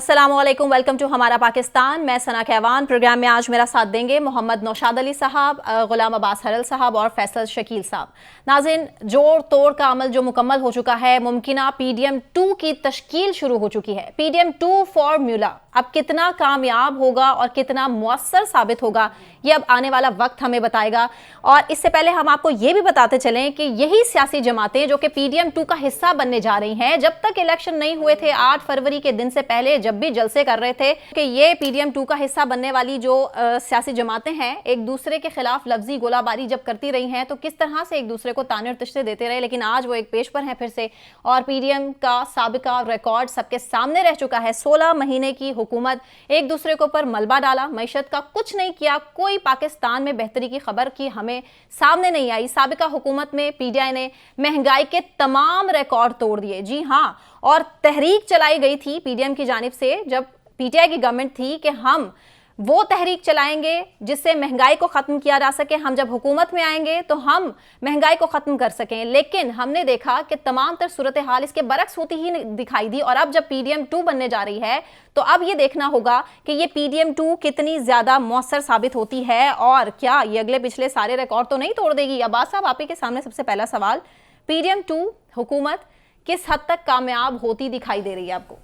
अस्सलामुअलैकुम, welcome to हमारा पाकिस्तान। मैं सना कहवान। प्रोग्राम में आज मेरा साथ देंगे मोहम्मद नौशाद अली साहब, गुलाम अब्बास हरल साहब और फैसल शकील साहब। नाज़रीन, जोड़ तोड़ का अमल जो मुकम्मल हो चुका है, मुमकिना PDM 2 की तश्कील शुरू हो चुकी है। PDM 2 फॉर्मूला अब कितना कामयाब होगा और कितना मुअस्सर साबित होगा, ये अब आने वाला वक्त हमें बताएगा। और इससे पहले हम आपको ये भी बताते चलें कि यही सियासी जमातें जो कि PDM 2 का हिस्सा बनने जा रही हैं, जब तक इलेक्शन नहीं हुए थे 8 फरवरी के दिन से पहले जब भी जलसे कर रहे थे कि ये PDM 2 का हिस्सा बनने वाली जो सियासी जमातें हैं, एक दूसरे के खिलाफ लफ्जी गोलाबारी जब करती रही हैं तो किस तरह से एक दूसरे को ताने और तिश्ते देते रहे। लेकिन आज वो एक पेश पर हैं फिर से, और PDM का साबिका रिकॉर्ड सबके सामने रह चुका है। 16 महीने की हुकूमत, एक दूसरे के ऊपर मलबा डाला, मईशत का कुछ नहीं किया, कोई पाकिस्तान में बेहतरी की खबर की हमें सामने नहीं आई। साबिका हुकूमत में PTI ने महंगाई के तमाम रिकॉर्ड तोड़ दिए। जी हाँ, और तहरीक चलाई गई थी PDM की जानिब से, जब PTI की गवर्नमेंट थी, कि हम वो तहरीक चलाएंगे जिससे महंगाई को ख़त्म किया जा सके, हम जब हुकूमत में आएंगे तो हम महंगाई को ख़त्म कर सकें। लेकिन हमने देखा कि तमाम तर सूरत हाल इसके बरक्स होती ही दिखाई दी। और अब जब PDM 2 बनने जा रही है तो अब ये देखना होगा कि ये PDM 2 कितनी ज़्यादा मौसर साबित होती है, और क्या ये अगले पिछले सारे रिकॉर्ड तो नहीं तोड़ देगी। अब्बास साहब, आप ही के सामने सबसे पहला सवाल, PDM 2 हुकूमत किस हद तक कामयाब होती दिखाई दे रही है आपको?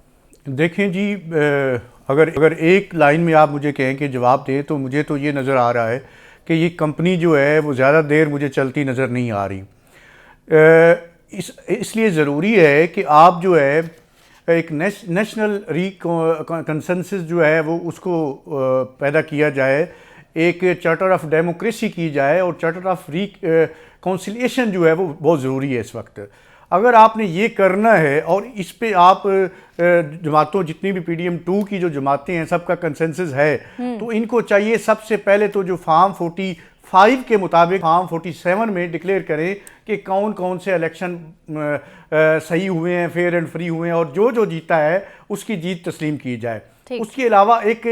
देखें जी, अगर एक लाइन में आप मुझे कहें कि जवाब दें तो मुझे तो ये नज़र आ रहा है कि ये कंपनी जो है वो ज़्यादा देर मुझे चलती नज़र नहीं आ रही। इसलिए ज़रूरी है कि आप जो है एक नेशनल कंसेंसस जो है वो उसको पैदा किया जाए, एक चार्टर ऑफ डेमोक्रेसी की जाए, और चार्टर ऑफ रिकॉन्सिलिएशन जो है वो बहुत ज़रूरी है इस वक्त। अगर आपने ये करना है और इस पे आप जमातों, जितनी भी PDM 2 की जो जमातें हैं, सबका कंसेंसस है, तो इनको चाहिए सबसे पहले तो जो फार्म 45 के मुताबिक फार्म 47 में डिक्लेयर करें कि कौन कौन से इलेक्शन सही हुए हैं, फेयर एंड फ्री हुए हैं, और जो जीता है उसकी जीत तस्लीम की जाए। उसके अलावा एक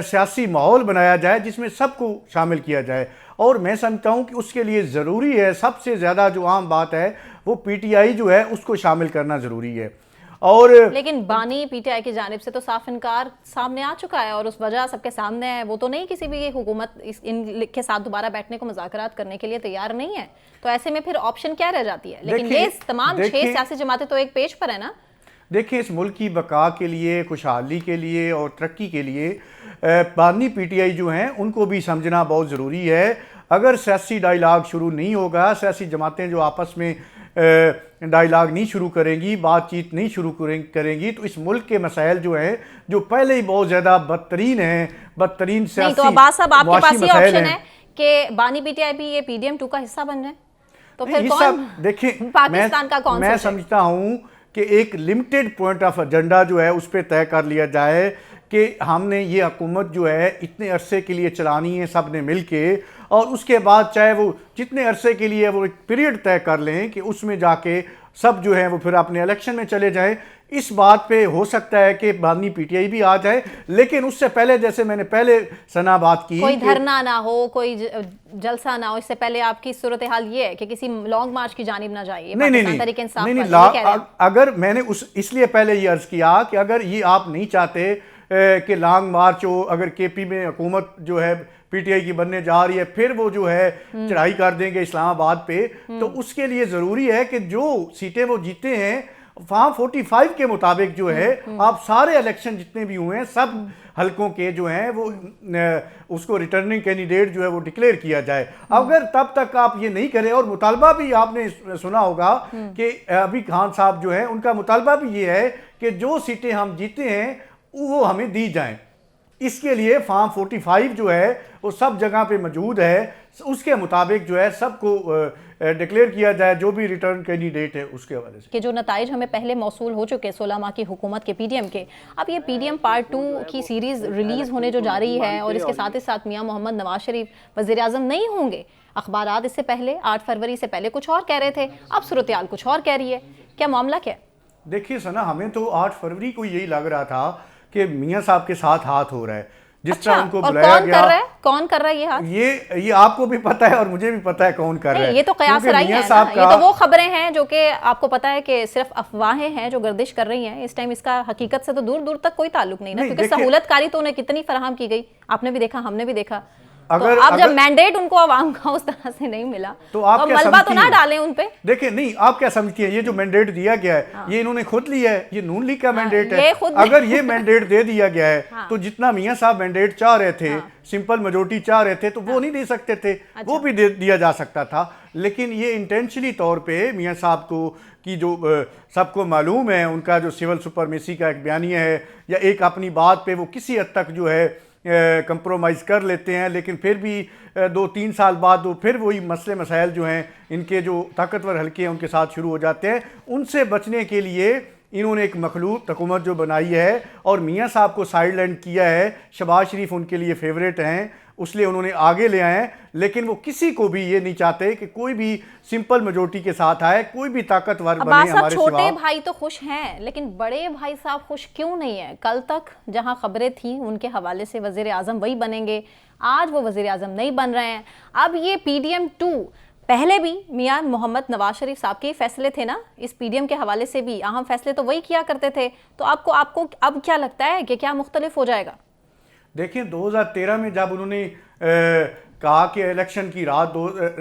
सियासी माहौल बनाया जाए जिसमें सबको शामिल किया जाए। और मैं समझता हूँ कि उसके लिए ज़रूरी है, सबसे ज़्यादा जो आम बात है वो PTI जो है उसको शामिल करना ज़रूरी है। और लेकिन बानी PTI की जानिब से तो साफ इनकार सामने आ चुका है, और उस वजह सबके सामने है। वो तो नहीं किसी भी हुकूमत इनके साथ दोबारा बैठने को मुज़ाकरात करने के लिए तैयार नहीं है। तो ऐसे में फिर ऑप्शन क्या रह जाती है? लेकिन ये तमाम 6 सियासी जमातें तो एक पेज पर है ना। देखिए, इस मुल्क की बका के लिए, खुशहाली के लिए और तरक्की के लिए बानी PTI जो हैं उनको भी समझना बहुत ज़रूरी है। अगर सियासी डायलाग शुरू नहीं होगा, सियासी जमातें जो आपस में डायलाग नहीं शुरू करेंगी, बातचीत नहीं शुरू करेंगी, तो इस मुल्क के मसाइल जो हैं, जो पहले ही बहुत ज़्यादा बदतरीन हैं, बदतरीन सियासी तो अब्बास साहब, आपके पास ये ऑप्शन है कि बानी PTI भी ये PDM 2 का हिस्सा बन जाए, तो फिर कौन देखिए पाकिस्तान का कौन? मैं समझता हूँ कि एक लिमिटेड पॉइंट ऑफ एजेंडा जो है उस पर तय कर लिया जाए कि हमने ये हुकूमत जो है इतने अरसे के लिए चलानी है सब ने मिल के, और उसके बाद चाहे वो जितने अरसे के लिए वो एक पीरियड तय कर लें कि उसमें जाके सब जो है वो फिर अपने इलेक्शन में चले जाएं। इस बात पे हो सकता है कि बानी PTI भी आ जाए, लेकिन उससे पहले, जैसे मैंने पहले सना बात की, कोई धरना ना हो, कोई जलसा ना हो, इससे पहले आपकी सूरत हाल ये है कि किसी लॉन्ग मार्च की जानिब ना जाइए। नहीं, अगर मैंने इसलिए पहले ये अर्ज किया कि अगर ये आप नहीं चाहते कि लॉन्ग मार्च हो, अगर KP में हुकूमत जो है PTI की बनने जा रही है, फिर वो जो है चढ़ाई कर देंगे इस्लामाबाद पे, तो उसके लिए ज़रूरी है कि जो सीटें वो जीते हैं फार्म 45 के मुताबिक जो है, आप सारे इलेक्शन जितने भी हुए हैं सब हलकों के जो हैं वो उसको रिटर्निंग कैंडिडेट जो है वो डिक्लेयर किया जाए। अगर तब तक आप ये नहीं करें, और मुतालबा भी आपने सुना होगा कि अभी खान साहब जो है उनका मुतालबा भी ये है कि जो सीटें हम जीते हैं वो हमें दी जाएं। इसके लिए फार्म 45 जो है वो सब जगह पे मौजूद है, उसके मुताबिक जो है सबको डिक्लेयर किया जाए, जो भी रिटर्न कैंडिडेट है उसके हवाले से। कि जो नताइज हमें पहले मौसूल हो चुके 16 माह की हुकूमत के PDM के, अब ये PDM पार्ट 2 की सीरीज़ रिलीज़ होने जो जा रही है, और इसके साथ ही साथ मियाँ मोहम्मद नवाज शरीफ वज़ीर आज़म नहीं होंगे। अखबारात इससे पहले 8 फरवरी से पहले कुछ और कह रहे थे, अब सूरत हाल कुछ और कह रही है। क्या मामला क्या? देखिए सना, हमें तो 8 फरवरी को यही लग रहा था कि मियाँ साहब के साथ हाथ हो रहा है। जिस तरह उनको और बुलाया कौन गया। कर रहा है, कौन कर रहा है ये हाथ? ये आपको भी पता है और मुझे भी पता है कौन कर रहा है। ये तो कयास क्योंकि राई मियां है साहब ना, का ये तो वो खबरें हैं जो कि आपको पता है कि सिर्फ अफवाहें हैं जो गर्दिश कर रही हैं इस टाइम। इसका हकीकत से तो दूर दूर तक कोई ताल्लुक नहीं ना, नहीं, क्योंकि देखिए- सहूलतकारी तो उन्हें कितनी फराहम की गई, आपने भी देखा, हमने भी देखा। तो अगर- अब जब अगर- मैंडेट उनको अवाम का उस तरह से नहीं मिला तो आप क्या मलबा तो समझती ना हैं? डालें उन पे। देखिए, नहीं, आप क्या समझती हैं, ये जो मैंडेट दिया गया है ये इन्होंने खुद लिया है, ये नून लीग का मैंडेट ये है। खुद अगर ये मैंडेट दे दिया गया है तो जितना मियां साहब मैंडेट चाह रहे थे, सिंपल मेजोरिटी चाह रहे थे, तो वो नहीं दे सकते थे, वो भी दिया जा सकता था। लेकिन ये इंटेंशनली तौर पे मियां साहब को कि जो सबको मालूम है उनका जो सिविल सुपरमेसी का एक बयानिया है या एक अपनी बात पे वो किसी हद तक जो है कंप्रोमाइज़ कर लेते हैं, लेकिन फिर भी 2-3 साल बाद वो फिर वही मसले मसाइल जो हैं इनके जो ताकतवर हल्के हैं उनके साथ शुरू हो जाते हैं। उनसे बचने के लिए इन्होंने एक मखलूत हुकूमत जो बनाई है और मियां साहब को साइडलाइन किया है। शहबाज शरीफ उनके लिए फेवरेट हैं, उसलिए उन्होंने आगे ले आए, लेकिन वो किसी को भी ये नहीं चाहते कि कोई भी सिंपल मेजोरिटी के साथ आए, कोई भी ताकतवर बने अब्बास साहब हमारे छोटे सिवा। भाई तो खुश हैं, लेकिन बड़े भाई साहब खुश क्यों नहीं है? कल तक जहां खबरें थी उनके हवाले से वजीर आजम वही बनेंगे, आज वो वजीर आजम नहीं बन रहे हैं। अब ये PDM 2, पहले भी मियां मोहम्मद नवाज शरीफ साहब के फैसले थे ना, इस PDM के हवाले से भी अहम फैसले तो वही किया करते थे। तो आपको अब क्या लगता है कि क्या मुख्तलिफ हो जाएगा? देखिए, 2013 में जब उन्होंने कहा कि इलेक्शन की रात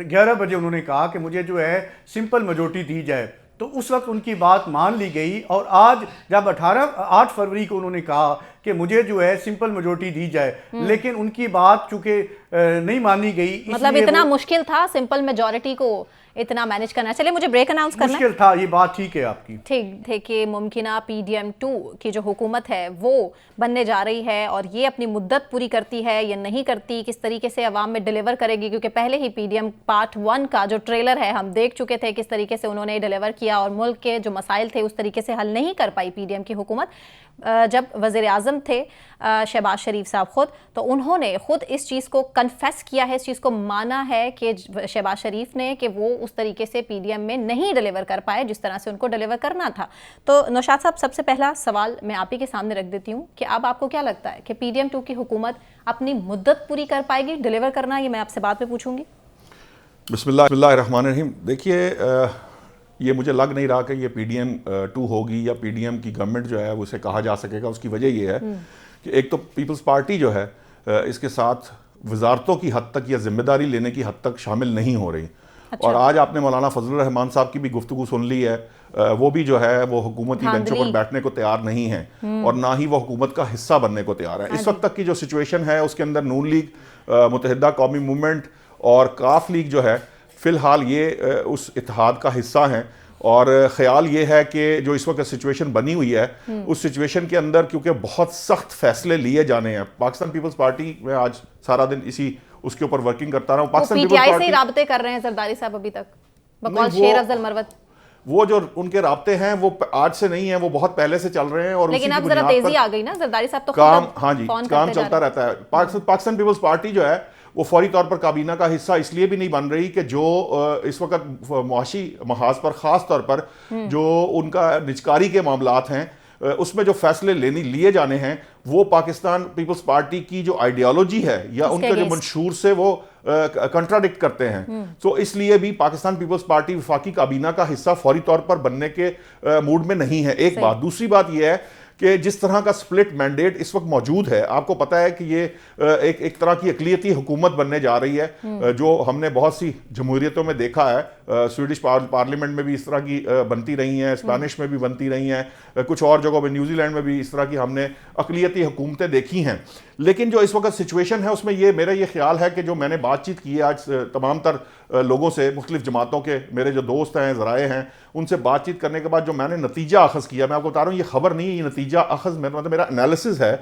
11 बजे उन्होंने कहा कि मुझे जो है सिंपल मेजोरिटी दी जाए, तो उस वक्त उनकी बात मान ली गई। और आज जब 8 फरवरी को उन्होंने कहा कि मुझे जो है सिंपल मेजोरिटी दी जाए, लेकिन उनकी बात चूंकि नहीं मानी गई, मतलब इतना मुश्किल था सिंपल मेजोरिटी को इतना मैनेज करना। चलिए, मुझे ब्रेक अनाउंस करना है। मुश्किल था, ये बात ठीक है आपकी। ठीक थे कि मुमकिना PDM 2 की जो हुकूमत है वो बनने जा रही है और ये अपनी मुद्दत पूरी करती है या नहीं करती, किस तरीके से अवाम में डिलीवर करेगी, क्योंकि पहले ही PDM पार्ट 1 का जो ट्रेलर है हम देख चुके थे किस तरीके से उन्होंने डिलीवर किया और मुल्क के जो मसाइल थे उस तरीके से हल नहीं कर पाई PDM की हुकूमत। जब वज़ीर आज़म थे शहबाज शरीफ साहब खुद, तो उन्होंने खुद इस चीज़ को कन्फेस किया है, इस चीज़ को माना है कि शहबाज शरीफ ने कि वो उस तरीके से PDM में नहीं डिलीवर कर पाए जिस तरह से उनको डिलीवर करना था। तो नौशाद साहब, सबसे पहला सवाल मैं आप ही के सामने रख देती हूँ कि अब आपको क्या लगता है कि PDM 2 की हुकूमत अपनी मुद्दत पूरी कर पाएगी डिलीवर करना? ये मैं आपसे बाद में पूछूंगी। बिस्मिल्लाहिर्रहमानिर्रहीम। देखिए, ये मुझे लग नहीं रहा कि ये PDM 2 होगी या PDM की गवर्नमेंट जो है उसे कहा जा सकेगा। उसकी वजह ये है कि एक तो पीपल्स पार्टी जो है इसके साथ वजारतों की हद तक या जिम्मेदारी लेने की हद तक शामिल नहीं हो रही। अच्छा। और आज आपने मौलाना फजलुर रहमान साहब की भी गुफ्तगू सुन ली है, वो भी जो है वो हुकूमती बेंचों पर बैठने को तैयार नहीं है और ना ही वो हुकूमत का हिस्सा बनने को तैयार है। इस वक्त तक की जो सिचुएशन है उसके अंदर नून लीग, मुत्तहिदा कौमी मूवमेंट और काफ लीग जो है फ़िलहाल ये उस इत्तेहाद का हिस्सा हैं। और ख्याल ये है कि जो इस वक्त सिचुएशन बनी हुई है उस सिचुएशन के अंदर क्योंकि बहुत सख्त फैसले लिए जाने हैं। पाकिस्तान पीपल्स पार्टी में आज सारा दिन इसी उसके ऊपर वर्किंग करता रहा हूँ। पाकिस्तान PTI से राब्ते कर रहे हैं जरदारी साहब अभी तक, बकौल शेर अफजल मरवत। वो जो उनके राब्ते हैं वो आज से नहीं है, वो बहुत पहले से चल रहे हैं। और लेकिन अब जरा तेजी आ गई ना, जरदारी साहब तो काम, हाँ जी, काम चलता रहता है। पाकिस्तान पीपल्स पार्टी जो है वो फौरी तौर पर काबीना का हिस्सा इसलिए भी नहीं बन रही कि जो इस वक्त मुआशी महाज पर ख़ास तौर पर जो उनका निजकारी के मामलात हैं उसमें जो फैसले लिए जाने हैं वो पाकिस्तान पीपल्स पार्टी की जो आइडियोलॉजी है या उनके जो मंशूर से वो कंट्राडिक्ट करते हैं। तो इसलिए भी पाकिस्तान पीपल्स पार्टी वफाकी काबीना का हिस्सा फौरी तौर पर बनने के मूड में नहीं है। एक बात। दूसरी बात यह है कि जिस तरह का स्प्लिट मैंडेट इस वक्त मौजूद है, आपको पता है कि ये एक तरह की अक़लियती हुकूमत बनने जा रही है जो हमने बहुत सी जमहूरियतों में देखा है। स्वीडिश पार्लियामेंट में भी इस तरह की बनती रही हैं, स्पेनिश में भी बनती रही हैं, कुछ और जगहों में न्यूजीलैंड में भी इस तरह की हमने अक़लियती हुकूमतें देखी हैं। लेकिन जो इस वक्त सिचुएशन है उसमें मेरा ये ख्याल है कि जो मैंने बातचीत की है आज तमाम तर लोगों से, मुख्तलिफ जमातों के मेरे जो दोस्त हैं, ज़राए हैं, उनसे बातचीत करने के बाद जो मैंने नतीजा अखज़ किया, मैं आपको बता रहा हूँ, ये खबर नहीं है, ये नतीजा अखज़ मतलब मेरा एनालिसिस है,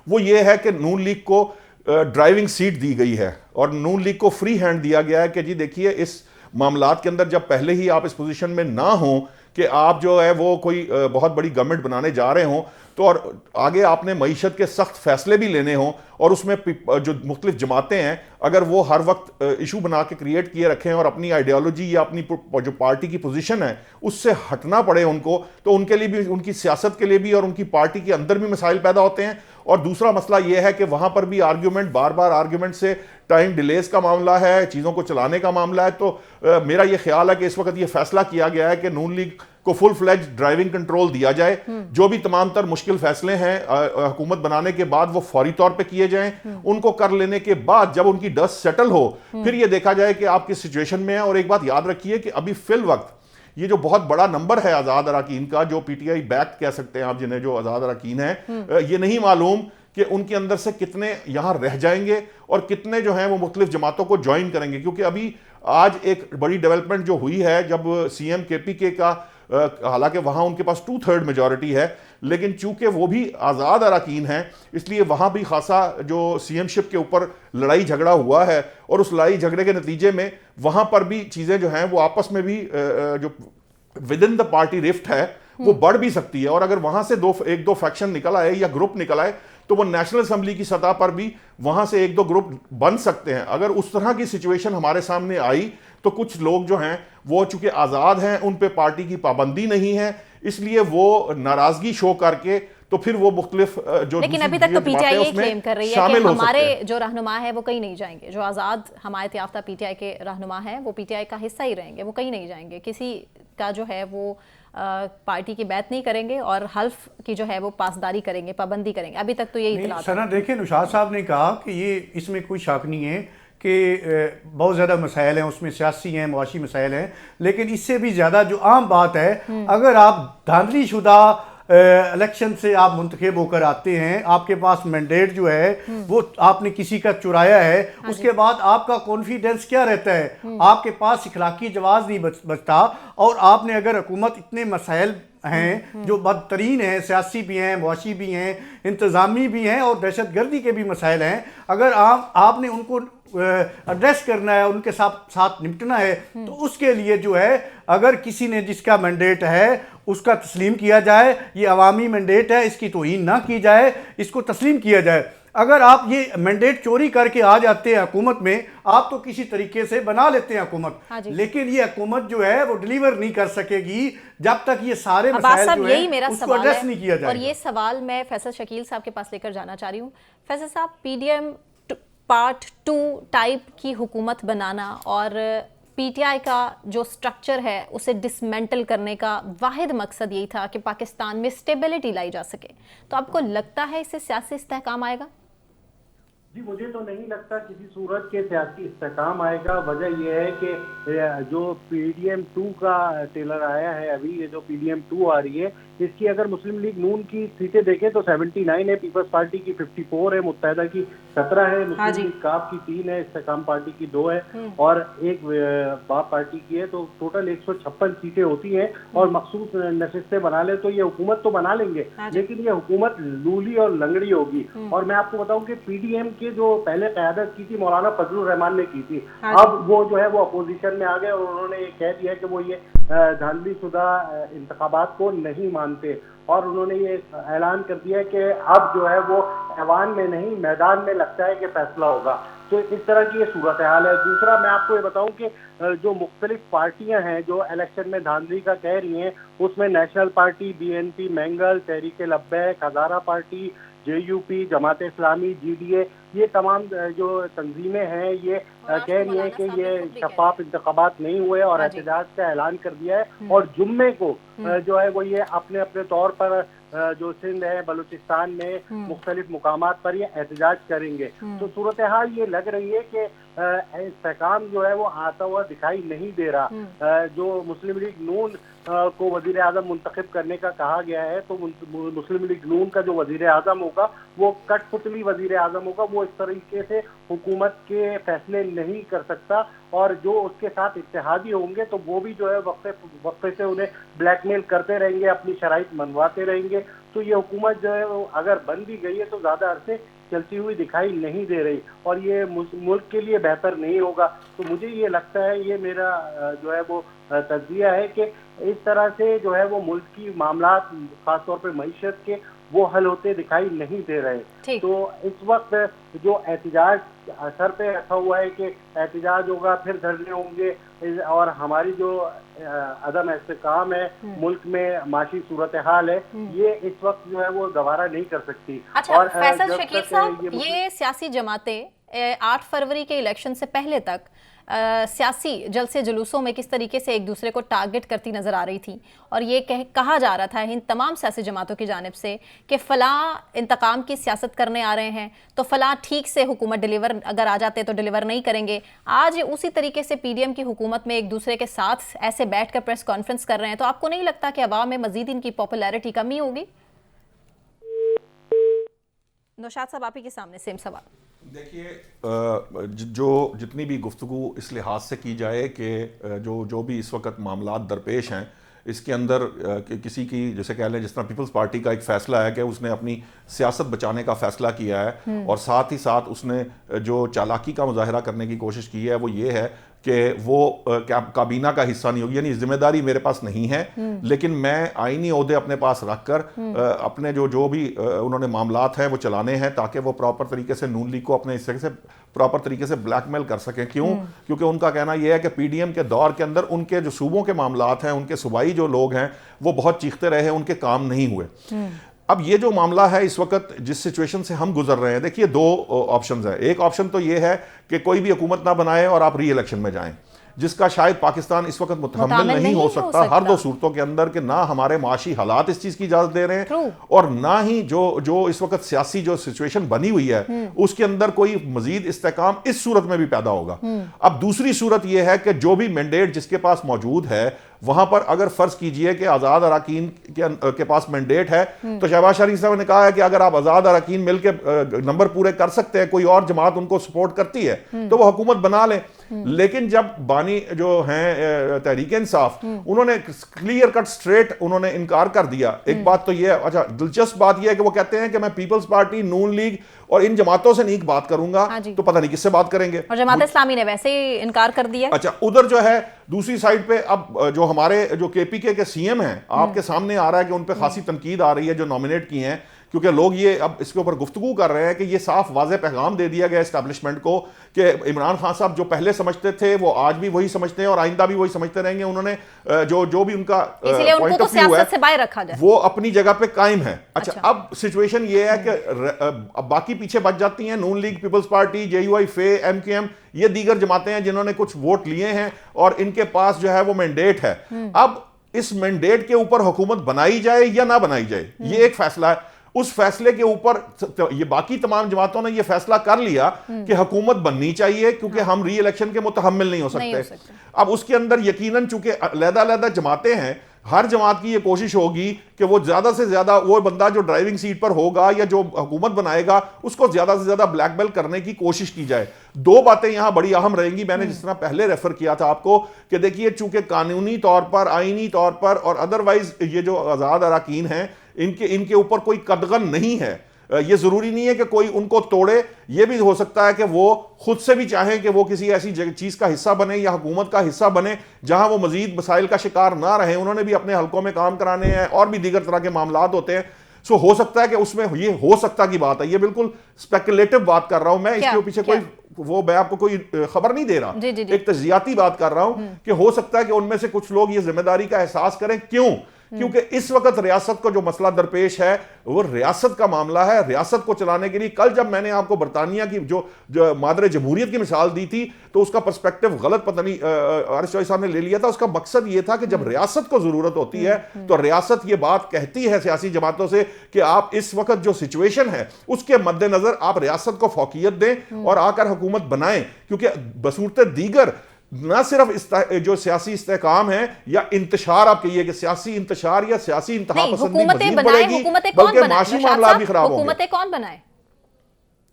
वो ये है कि नून लीग को ड्राइविंग सीट दी गई है और नून लीग को फ्री हैंड दिया गया है कि जी देखिए, इस मामलात के अंदर जब पहले ही आप इस पोजीशन में ना हों कि आप जो है वो कोई बहुत बड़ी गवर्नमेंट बनाने जा रहे हों, तो और आगे आपने मईशत के सख्त फैसले भी लेने हों और उसमें जो मुख्तलिफ जमातें हैं अगर वो हर वक्त इशू बना के क्रिएट किए रखें और अपनी आइडियोलॉजी या अपनी जो पार्टी की पोजीशन है उससे हटना पड़े उनको, तो उनके लिए भी, उनकी सियासत के लिए भी और उनकी पार्टी के अंदर भी मसाइल पैदा होते हैं और दूसरा मसला यह है कि वहां पर भी आर्ग्यूमेंट, बार बार आर्ग्यूमेंट से टाइम डिलेस का मामला है, चीज़ों को चलाने का मामला है। तो मेरा यह ख्याल है कि इस वक्त यह फैसला किया गया है कि नून लीग को फुल फ्लैज ड्राइविंग कंट्रोल दिया जाए। जो भी तमाम तर मुश्किल फैसले हैं हुकूमत बनाने के बाद वो फौरी तौर पे किए जाएं। उनको कर लेने के बाद जब उनकी डस्ट सेटल हो फिर ये देखा जाए कि आप किस सिचुएशन में है। और एक बात याद रखिए कि अभी फिल वक्त ये जो बहुत बड़ा नंबर है आज़ाद अरकान का, जो पीटीआई बैक कह सकते हैं आप जिन्हें, जो आज़ाद अरकान है, ये नहीं मालूम कि उनके अंदर से कितने यहां रह जाएंगे और कितने जो हैं वो मुख्तलिफ जमातों को ज्वाइन करेंगे। क्योंकि अभी आज एक बड़ी डेवलपमेंट जो हुई है, जब सीएम केपीके का, हालांकि वहां उनके पास 2/3 मेजॉरिटी है, लेकिन चूंकि वो भी आज़ाद अरकान है इसलिए वहां भी खासा जो सीएमशिप के ऊपर लड़ाई झगड़ा हुआ है। और उस लड़ाई झगड़े के नतीजे में वहां पर भी चीज़ें जो हैं वो आपस में भी जो with in the party rift है वो बढ़ भी सकती है। और अगर वहां से एक दो फैक्शन निकल आए या ग्रुप निकल आए तो वो नेशनल असेंबली की सतह पर भी वहां से एक दो ग्रुप बन सकते हैं। अगर उस तरह की सिचुएशन हमारे सामने आई तो कुछ लोग जो हैं वो चूंकि आज़ाद हैं, उन पे पार्टी की पाबंदी नहीं है, इसलिए वो नाराजगी शो करके तो फिर वो मुख्तलिफ जो, लेकिन अभी तक तो पीटीआई ये क्लेम कर रही है कि हमारे जो रहनुमा है वो कहीं नहीं जाएंगे। जो आज़ाद हमायत याफ्ता पीटीआई के रहनुमा है वो पीटीआई का हिस्सा ही रहेंगे, वो कहीं नहीं जाएंगे, किसी का जो है वो पार्टी की बैत नहीं करेंगे और हल्फ की जो है वो पासदारी करेंगे, पाबंदी करेंगे। अभी तक तो यही इत्तला सना देखिए, नौशाद साहब ने कहा कि ये इसमें कोई शक नहीं है कि बहुत ज़्यादा मसाइल हैं, उसमें सियासी हैं, मुआशी मसाइल हैं, लेकिन इससे भी ज़्यादा जो आम बात है, अगर आप धांधली शुदा इलेक्शन से आप मुंतखब होकर आते हैं, आपके पास मैंडेट जो है वो आपने किसी का चुराया है, उसके बाद आपका कॉन्फिडेंस क्या रहता है, आपके पास इखलाकी जवाब नहीं बचता। और आपने अगर हुकूमत इतने मसाइल हैं जो बदतरीन हैं, सियासी भी हैं, मुआशी भी हैं, इंतज़ामी भी हैं और दहशतगर्दी के भी मसाइल हैं, अगर आपने उनको एड्रेस करना है, उनके साथ निपटना है, तो उसके लिए जो है अगर किसी ने जिसका मैंडेट है उसका तस्लीम किया जाए। ये अवामी मैंडेट है, इसकी तौहीन ना की जाए, इसको तस्लीम किया जाए। अगर आप ये मैंडेट चोरी करके आ जाते हैं हुकूमत में, आप तो किसी तरीके से बना लेते हैं हुकूमत, लेकिन ये हुकूमत जो है वो डिलीवर नहीं कर सकेगी जब तक ये सारे मसाइल जो है उसको एड्रेस नहीं किया जाए। और ये सवाल मैं फैसल शकील साहब के पास लेकर जाना चाह रही हूँ। फैसल साहब, पीडीएम पार्ट 2 टाइप की हुकूमत बनाना और पीटीआई का जो स्ट्रक्चर है उसे डिसमेंटल करने का वाहिद मकसद यही था कि पाकिस्तान में स्टेबिलिटी लाई जा सके, तो आपको लगता है इससे सियासी इस्तेहकाम आएगा? जी, मुझे तो नहीं लगता किसी सूरत के सियासी इस्तेहकाम आएगा। वजह यह है कि जो पीडीएम 2 का टेलर आया है, अभी ये जो पीडीएम 2 आ रही है, इसकी अगर मुस्लिम लीग नून की सीटें देखें तो 79 है, पीपल्स पार्टी की 54 है, मुत्तहिदा की 17 है, मुस्लिम लीग काफ की 3 है, इस्तेकाम पार्टी की 2 है और एक बाप पार्टी की है। तो टोटल 156 सीटें होती हैं और मखसूस नशिस्तें बना ले तो ये हुकूमत तो बना लेंगे, लेकिन ये हुकूमत लूली और लंगड़ी होगी। और मैं आपको बताऊं कि पीडीएम के जो पहले क़यादत की थी मौलाना फजलुर रहमान ने की थी, अब वो जो है वो अपोजिशन में आ गए और उन्होंने ये कह दिया कि वो ये धांधली शुदा इंतखाबात को नहीं मानते और उन्होंने ये ऐलान कर दिया कि अब जो है वो ऐवान में नहीं मैदान में लगता है कि फैसला होगा। तो इस तरह की ये सूरत हाल है। दूसरा मैं आपको ये बताऊं कि जो मुख्तलिफ पार्टियां हैं जो इलेक्शन में धांधली का कह रही हैं, उसमें नेशनल पार्टी, बीएनपी, मैंगल, तहरीक लब्बैक, हज़ारा पार्टी, जेयूपी, जमात इस्लामी, जीडीए, ये तमाम जो तंजीमें हैं ये कह रही हैं कि ये शफाफ इंतखाबात नहीं हुए और एहतजाज का ऐलान कर दिया है और जुम्मे को जो है वो ये अपने अपने तौर पर जो सिंध है, बलूचिस्तान में मुख्तलिफ मुकामात पर ये एहतजाज करेंगे। तो सूरत हाल ये लग रही है कि इस्तेहकाम जो है वो आता हुआ दिखाई नहीं दे रहा। जो मुस्लिम लीग नून को वजीर आज़म मुंतखब करने का कहा गया है, तो मुस्लिम लीग नून का जो वजीर आज़म होगा वो कठपुतली वजीर आज़म होगा, वो इस तरीके से हुकूमत के फैसले नहीं कर सकता और जो उसके साथ इत्तेहादी होंगे तो वो भी जो है वक्फे से उन्हें ब्लैकमेल करते रहेंगे, अपनी शराइत मनवाते रहेंगे। तो ये हुकूमत जो है अगर बन भी गई है तो ज़्यादा अरसे चलती हुई दिखाई नहीं दे रही और ये मुल्क के लिए बेहतर नहीं होगा। तो मुझे ये लगता है, ये मेरा जो है वो तज्जिया है कि इस तरह से जो है वो मुल्क की मामलात खासतौर पर मईशत के वो हल होते दिखाई नहीं दे रहे। ठीक। तो इस वक्त जो एहतिजाज सर पे रखा हुआ है कि एहतिजाज होगा, फिर धरने होंगे, और हमारी जो अदम इस्तेकाम है, मुल्क में माशी सूरत हाल है, ये इस वक्त जो है वो दोबारा नहीं कर सकती। अच्छा और फैसल जब शकील तक साहब, ये सियासी जमातें 8 फरवरी के इलेक्शन से पहले तक सियासी जलसे जुलूसों में किस तरीके से एक दूसरे को टारगेट करती नजर आ रही थी, और ये कहा जा रहा था इन तमाम सियासी जमातों की जानिब से कि फलां इंतकाम की सियासत करने आ रहे हैं तो फलां ठीक से हुकूमत डिलीवर अगर आ जाते तो डिलीवर नहीं करेंगे। आज उसी तरीके से पीडीएम की हुकूमत में एक दूसरे के साथ ऐसे बैठकर प्रेस कॉन्फ्रेंस कर रहे हैं, तो आपको नहीं लगता कि अवाम में मजीद इनकी पॉपुलैरिटी कमी होगी? नौशाद साहब, आप ही के सामने सेम सवाल। देखिए, जो जितनी भी गुफ्तगू इस लिहाज से की जाए कि जो भी इस वक्त मामलात दरपेश हैं, इसके अंदर किसी की जैसे कह लें, जिस तरह पीपल्स पार्टी का एक फ़ैसला है कि उसने अपनी सियासत बचाने का फ़ैसला किया है, और साथ ही साथ उसने जो चालाकी का मुजाहरा करने की कोशिश की है वो ये है कि वो काबीना का हिस्सा नहीं होगी, यानी जिम्मेदारी मेरे पास नहीं है, लेकिन मैं आईनी ओहदे अपने पास रखकर अपने जो भी उन्होंने मामलात हैं वो चलाने हैं, ताकि वो प्रॉपर तरीके से नून लीग को अपने हिस्से से प्रॉपर तरीके से ब्लैकमेल कर सकें। क्यों? क्योंकि उनका कहना यह है कि पीडीएम के दौर के अंदर उनके जो सूबों के मामलात हैं, उनके सूबाई जो लोग हैं वो बहुत चीखते रहे, उनके काम नहीं हुए। अब ये जो मामला है इस वक्त जिस सिचुएशन से हम गुजर रहे हैं, देखिए 2 ऑप्शंस हैं। एक ऑप्शन तो ये है कि कोई भी हुकूमत ना बनाए और आप री इलेक्शन में जाएं, जिसका शायद पाकिस्तान इस वक्त मुतहम्मिल नहीं हो सकता हर 2 सूरतों के अंदर, कि ना हमारे माशी हालात इस चीज की इजाजत दे रहे हैं, और ना ही जो इस वक्त सियासी जो सिचुएशन बनी हुई है उसके अंदर कोई मजीद इस्तेकाम इस सूरत में भी पैदा होगा। अब दूसरी सूरत यह है कि जो भी मैंडेट जिसके पास मौजूद है, वहां पर अगर फर्ज कीजिए कि आजाद अरकान के पास मैंडेट है, तो शहबाज शरीफ साहब ने कहा है कि अगर आप आजाद अरकान मिलकर नंबर पूरे कर सकते हैं, कोई और जमात उनको सपोर्ट करती है तो वो हुकूमत बना लें। लेकिन जब बानी जो हैं तहरीक इंसाफ, उन्होंने क्लियर कट स्ट्रेट उन्होंने इनकार कर दिया। एक बात तो ये, अच्छा दिलचस्प बात यह है कि वो कहते हैं कि मैं पीपल्स पार्टी, नून लीग और इन जमातों से नहीं बात करूंगा, तो पता नहीं किससे बात करेंगे। और जमात इस्लामी ने वैसे ही इनकार कर दिया। अच्छा, उधर जो है दूसरी साइड पे अब जो हमारे जो केपीके के सीएम हैं, आपके सामने आ रहा है कि उन पे खासी तनकीद आ रही है जो नॉमिनेट किए हैं, क्योंकि लोग ये अब इसके ऊपर गुफ्तगू कर रहे हैं कि ये साफ वाज़ेह पैगाम दे दिया गया एस्टैब्लिशमेंट को कि इमरान खान साहब जो पहले समझते थे वो आज भी वही समझते हैं और आइंदा भी वही समझते रहेंगे। उन्होंने जो भी उनका पॉइंट ऑफ व्यू है से बाहर रखा जाए, वो अपनी जगह पे कायम है। अच्छा, अब सिचुएशन ये है कि अब बाकी पीछे बच जाती हैं नून लीग, पीपल्स पार्टी, जेयूआई, फे, एमकेएम, ये दीगर जमातें हैं जिन्होंने कुछ वोट लिए हैं और इनके पास जो है वो मैंडेट है। अब इस मैंडेट के ऊपर हुकूमत बनाई जाए या ना बनाई जाए, ये एक फैसला है। उस फैसले के ऊपर ये बाकी तमाम जमातों ने ये फैसला कर लिया कि हुकूमत बननी चाहिए, क्योंकि हम री इलेक्शन के मुतहम्मिल नहीं हो सकते। अब उसके अंदर यकीनन चूंकि अलग-अलग जमातें हैं, हर जमात की ये कोशिश होगी कि वो ज्यादा से ज्यादा वो बंदा जो ड्राइविंग सीट पर होगा या जो हुकूमत बनाएगा उसको ज्यादा से ज्यादा ब्लैकमेल करने की कोशिश की जाए। 2 बातें यहां बड़ी अहम रहेंगी। मैंने जिस तरह पहले रेफर किया था आपको कि देखिए, चूंकि कानूनी तौर पर, आईनी तौर पर और अदरवाइज ये जो आजाद अरकान हैं, इनके ऊपर कोई कदगन नहीं है। ये जरूरी नहीं है कि कोई उनको तोड़े, ये भी हो सकता है कि वो खुद से भी चाहें कि वो किसी ऐसी चीज का हिस्सा बने या हुकूमत का हिस्सा बने जहां वो मजीद मसाइल का शिकार ना रहे। उन्होंने भी अपने हलकों में काम कराने हैं और भी दीगर तरह के मामलात होते हैं। सो हो सकता है कि उसमें ये हो सकता की बात है, ये बिल्कुल स्पेकुलेटिव बात कर रहा हूं मैं, इसके पीछे कोई वो मैं आपको कोई खबर नहीं दे रहा, एक तजियाती बात कर रहा हूं कि हो सकता है कि उनमें से कुछ लोग ये जिम्मेदारी का एहसास करें। क्यों? क्योंकि इस वक्त रियासत को जो मसला दरपेश है वो रियासत का मामला है। रियासत को चलाने के लिए कल जब मैंने आपको बरतानिया की जो मादर जमहूरियत की मिसाल दी थी तो उसका पर्सपेक्टिव गलत पता नहीं आरिफ चौधरी साहब ने ले लिया था। उसका मकसद ये था कि जब रियासत को जरूरत होती है तो रियासत ये बात कहती है सियासी जमातों से कि आप इस वक्त जो सिचुएशन है उसके मद्देनजर आप रियासत को फौकियत दें और आकर हुकूमत बनाएं, क्योंकि बसूरत दीगर ना सिर्फ जो सियासी इस्तेकाम है या इंतशार, आप कहिए कि सियासी इंतशार या सियासी इंतहा पसंदी मज़ीद बढ़ेगी, बल्कि माशी मामला भी खराब होंगे। हुकूमतें कौन बनाए?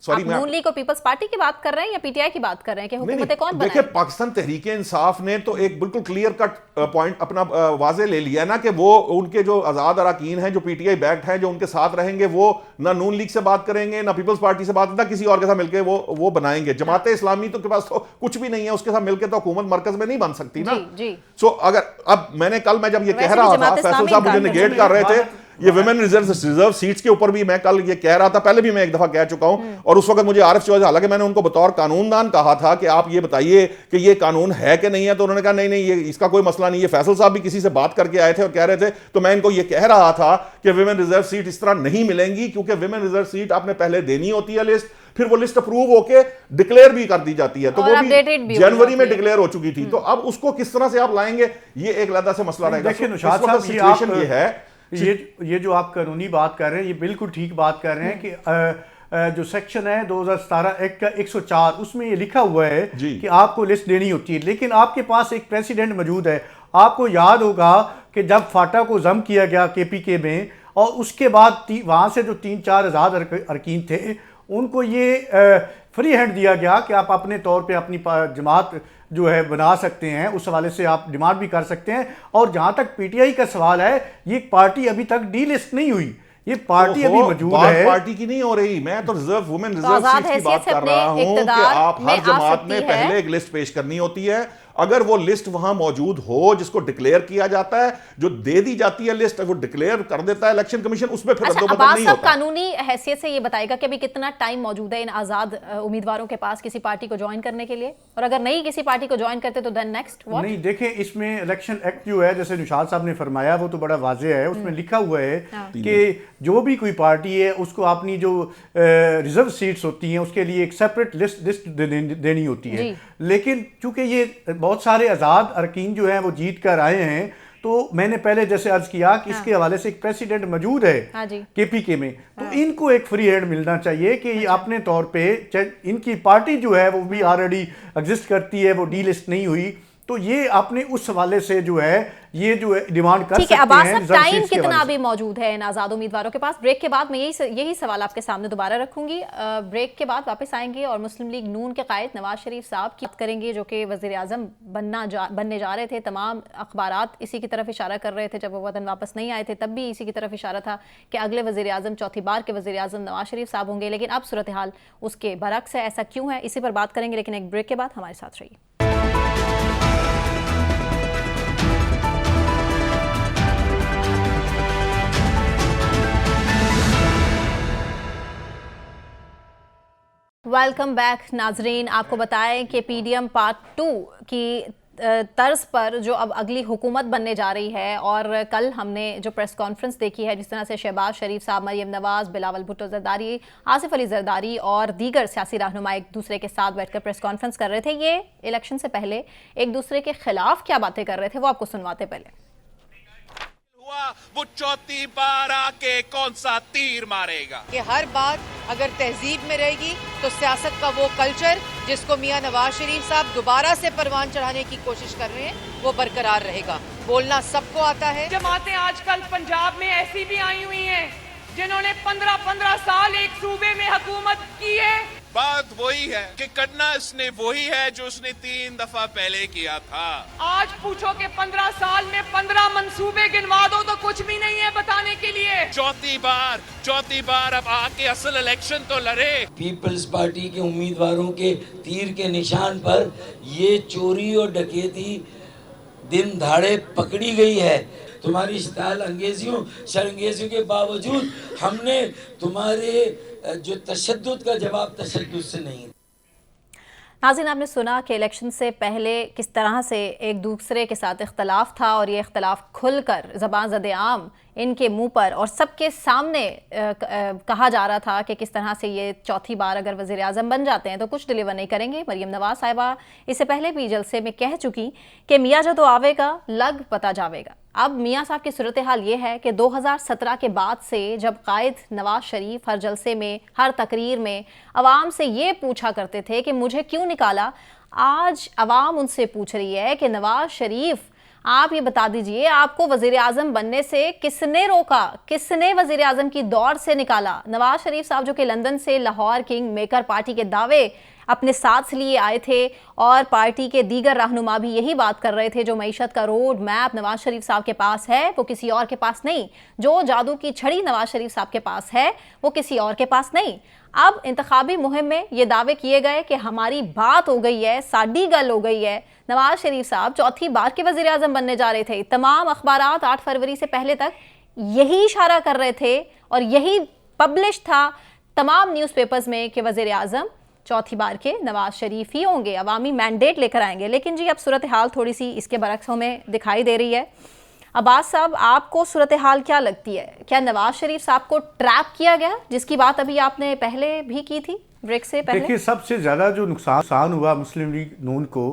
आप नून लीग और पीपल्स पार्टी की बात कर रहे हैं या पीटीआई की बात कर रहे हैं कि हुकूमतें कौन बनाए? देखिए, पाकिस्तान तहरीक इंसाफ ने तो एक बिल्कुल क्लियर कट पॉइंट अपना वाजे ले लिया ना कि वो उनके जो आजाद अरकान हैं, जो पीटीआई बैक्ड हैं, जो उनके साथ रहेंगे, वो ना नून लीग से बात करेंगे, ना पीपल्स पार्टी से बात, ना किसी और के साथ मिलकर वो बनाएंगे। जमात इस्लामी तो के पास तो कुछ भी नहीं है, उसके साथ मिलकर तो हुकूमत मरकज में नहीं बन सकती ना। सो अगर अब मैं जब ये कह रहा था, फैसल साहब मुझे निगेट कर रहे थे ये विमेन रिजर्व सीट्स के ऊपर भी मैं कल ये कह रहा था, पहले भी मैं एक दफा कह चुका हूं, और उस वक्त मुझे आरिफ चौधरी, हालांकि मैंने उनको बतौर कानूनदान कहा था कि आप ये बताइए कि ये कानून है कि नहीं है, तो उन्होंने कहा नहीं नहीं, ये इसका कोई मसला नहीं है। फैसल साहब भी किसी से बात करके आए थे और कह रहे थे, तो मैं इनको ये कह रहा था कि विमेन रिजर्व सीट इस तरह नहीं मिलेंगी, क्योंकि विमेन रिजर्व सीट आपने पहले देनी होती है लिस्ट, फिर वो लिस्ट अप्रूव होके डिक्लेयर भी कर दी जाती है, तो वो भी जनवरी में डिक्लेयर हो चुकी थी। तो अब उसको किस तरह से आप लाएंगे, ये एक अलग से मसला रहेगा। देखिए नुशाद साहब, सिचुएशन ये है, ये जो आप कानूनी बात कर रहे हैं, ये बिल्कुल ठीक बात कर रहे हैं कि जो सेक्शन है 2017 एक्ट का 104, उसमें ये लिखा हुआ है कि आपको लिस्ट देनी होती है, लेकिन आपके पास एक प्रेसिडेंट मौजूद है। आपको याद होगा कि जब फाटा को जम किया गया केपीके में, और उसके बाद वहाँ से जो 3-4 आज़ाद अरकीन थे, उनको ये फ्री हैंड दिया गया कि आप अपने तौर पे अपनी जमात जो है बना सकते हैं, उस हवाले से आप डिमांड भी कर सकते हैं। और जहाँ तक पीटीआई का सवाल है, ये पार्टी अभी तक डीलिस्ट नहीं हुई, ये पार्टी अभी मौजूद है, पार्टी की नहीं हो रही। मैं तो रिजर्व वुमेन रिजर्व सीट की बात कर रहा हूँ कि आप हर जमात में पहले एक लिस्ट पेश करनी होती है। अगर वो लिस्ट वहां मौजूद हो, जिसको डिक्लेयर किया जाता है, जो दे दी जाती है लिस्ट, वो डिक्लेयर कर देता है इलेक्शन कमीशन, उसमें फिर अब्बास साहब कानूनी हैसियत से ये बताएगा कि अभी कितना टाइम मौजूद है इन आजाद उम्मीदवारों के पास किसी पार्टी को ज्वाइन करने के लिए, और अगर नहीं किसी पार्टी को ज्वाइन करते तो देन नेक्स्ट व्हाट? नहीं, देखें, इसमें इलेक्शन एक्ट जो है, जैसे निशाद साहब ने फरमाया, वो तो बड़ा वाज़ेह है। उसमें लिखा हुआ है कि जो भी कोई पार्टी है, उसको अपनी जो रिजर्व सीट्स होती हैं, उसके लिए एक सेपरेट लिस्ट देनी होती है। लेकिन चूंकि ये बहुत सारे आज़ाद अरकीन जो हैं वो जीत कर आए हैं, तो मैंने पहले जैसे अर्ज किया कि इसके हवाले से एक प्रेसिडेंट मौजूद है केपीके में, तो इनको एक फ्री हैंड मिलना चाहिए कि अपने तौर पे, इनकी पार्टी जो है वो भी ऑलरेडी एग्जिस्ट करती है, वो डीलिस्ट नहीं हुई, तो ये अपने उस हवाले से जो है ये जो है डिमांड कर सकते हैं। टाइम कितना अभी मौजूद है इन आजाद उम्मीदवारों के पास? ब्रेक के बाद मैं यही सवाल आपके सामने दोबारा रखूंगी। ब्रेक के बाद वापस आएंगे और मुस्लिम लीग नून के कायद नवाज शरीफ साहब की बात करेंगे, जो कि वजीर आजम बनने जा रहे थे। तमाम अखबारात इसी की तरफ इशारा कर रहे थे, जब वो वतन वापस नहीं आए थे तब भी इसी की तरफ इशारा था कि अगले वजीर आजम, चौथी बार के वजीर आजम नवाज शरीफ साहब होंगे। लेकिन अब सूरत हाल उसके बरक्स है, ऐसा क्यों है, इसी पर बात करेंगे। लेकिन एक ब्रेक के बाद हमारे साथ रहिए। वेलकम बैक नाजरीन। आपको बताएं कि पीडीएम पार्ट 2 की तर्ज पर जो अब अगली हुकूमत बनने जा रही है, और कल हमने जो प्रेस कॉन्फ्रेंस देखी है, जिस तरह से शहबाज शरीफ साहब, मरियम नवाज, बिलावल भुट्टो जरदारी, आसिफ अली जरदारी और दीगर सियासी रहनुमा एक दूसरे के साथ बैठकर प्रेस कॉन्फ्रेंस कर रहे थे, ये इलेक्शन से पहले एक दूसरे के खिलाफ क्या बातें कर रहे थे, वो आपको सुनवाते पहले। वो चौथी बार आके कौन सा तीर मारेगा? कि हर बात अगर तहजीब में रहेगी तो सियासत का वो कल्चर जिसको मियां नवाज शरीफ साहब दोबारा से परवान चढ़ाने की कोशिश कर रहे हैं, वो बरकरार रहेगा। बोलना सबको आता है। जमातें आजकल पंजाब में ऐसी भी आई हुई हैं जिन्होंने 15-15 साल एक सूबे में हुकूमत की है। बात वही है कि करना इसने वही है जो उसने 3 दफा पहले किया था। आज पूछो कि 15 साल में 15 मंसूबे गिनवा दो तो कुछ भी नहीं है बताने के लिए। चौथी बार अब आके असल इलेक्शन तो लड़े। पीपल्स पार्टी के उम्मीदवारों के तीर के निशान पर ये चोरी और डकैती दिन दहाड़े पकड़ी गई है। तुम्हारी स्टाइल अंगेजियों के बावजूद हमने तुम्हारे जो तशद्दुद का जवाब तशद्दुद से नहीं। नाज़रीन, आपने सुना कि इलेक्शन से पहले किस तरह से एक दूसरे के साथ इख्तलाफ था, और ये इख्तलाफ खुलकर ज़बान ज़द-ए-आम इनके मुंह पर और सबके सामने कहा जा रहा था कि किस तरह से ये चौथी बार अगर वज़ीर आज़म बन जाते हैं तो कुछ डिलीवर नहीं करेंगे। मरियम नवाज साहिबा इससे पहले भी जलसे में कह चुकी कि मियाँ जदों आवेगा लग पता जावेगा। अब मियाँ साहब की सूरत हाल ये है कि 2017 के बाद से जब कायद नवाज शरीफ हर जलसे में, हर तकरीर में अवाम से ये पूछा करते थे कि मुझे क्यों निकाला, आज अवाम उनसे पूछ रही है कि नवाज शरीफ आप ये बता दीजिए, आपको वज़ीर आज़म बनने से किसने रोका, किसने वज़ीर आज़म की दौड़ से निकाला? नवाज शरीफ साहब जो कि लंदन से लाहौर किंग मेकर पार्टी के दावे अपने साथ लिए आए थे, और पार्टी के दीगर रहनुमा भी यही बात कर रहे थे, जो मईशत का रोड मैप नवाज शरीफ साहब के पास है वो किसी और के पास नहीं, जो जादू की छड़ी नवाज शरीफ साहब के पास है वो किसी और के पास नहीं। अब इंतखाबी मुहिम में ये दावे किए गए कि हमारी बात हो गई है, साड़ी गल हो गई है, नवाज शरीफ साहब चौथी बार के वज़ीर आज़म बनने जा रहे थे। तमाम अखबारात 8 फरवरी से पहले तक यही इशारा कर रहे थे और यही पब्लिश था तमाम न्यूज़पेपर्स में कि वज़ीर आज़म चौथी बार के नवाज शरीफ ही होंगे, अवामी मैंडेट लेकर आएंगे। लेकिन जी अब सूरत हाल थोड़ी सी इसके बरक्स में दिखाई दे रही है। अब्बास साहब, आपको सूरत हाल क्या लगती है? क्या नवाज शरीफ साहब को ट्रैप किया गया, जिसकी बात अभी आपने पहले भी की थी ब्रेक से पहले? देखिए, सबसे ज़्यादा जो नुकसान हुआ मुस्लिम लीग नून को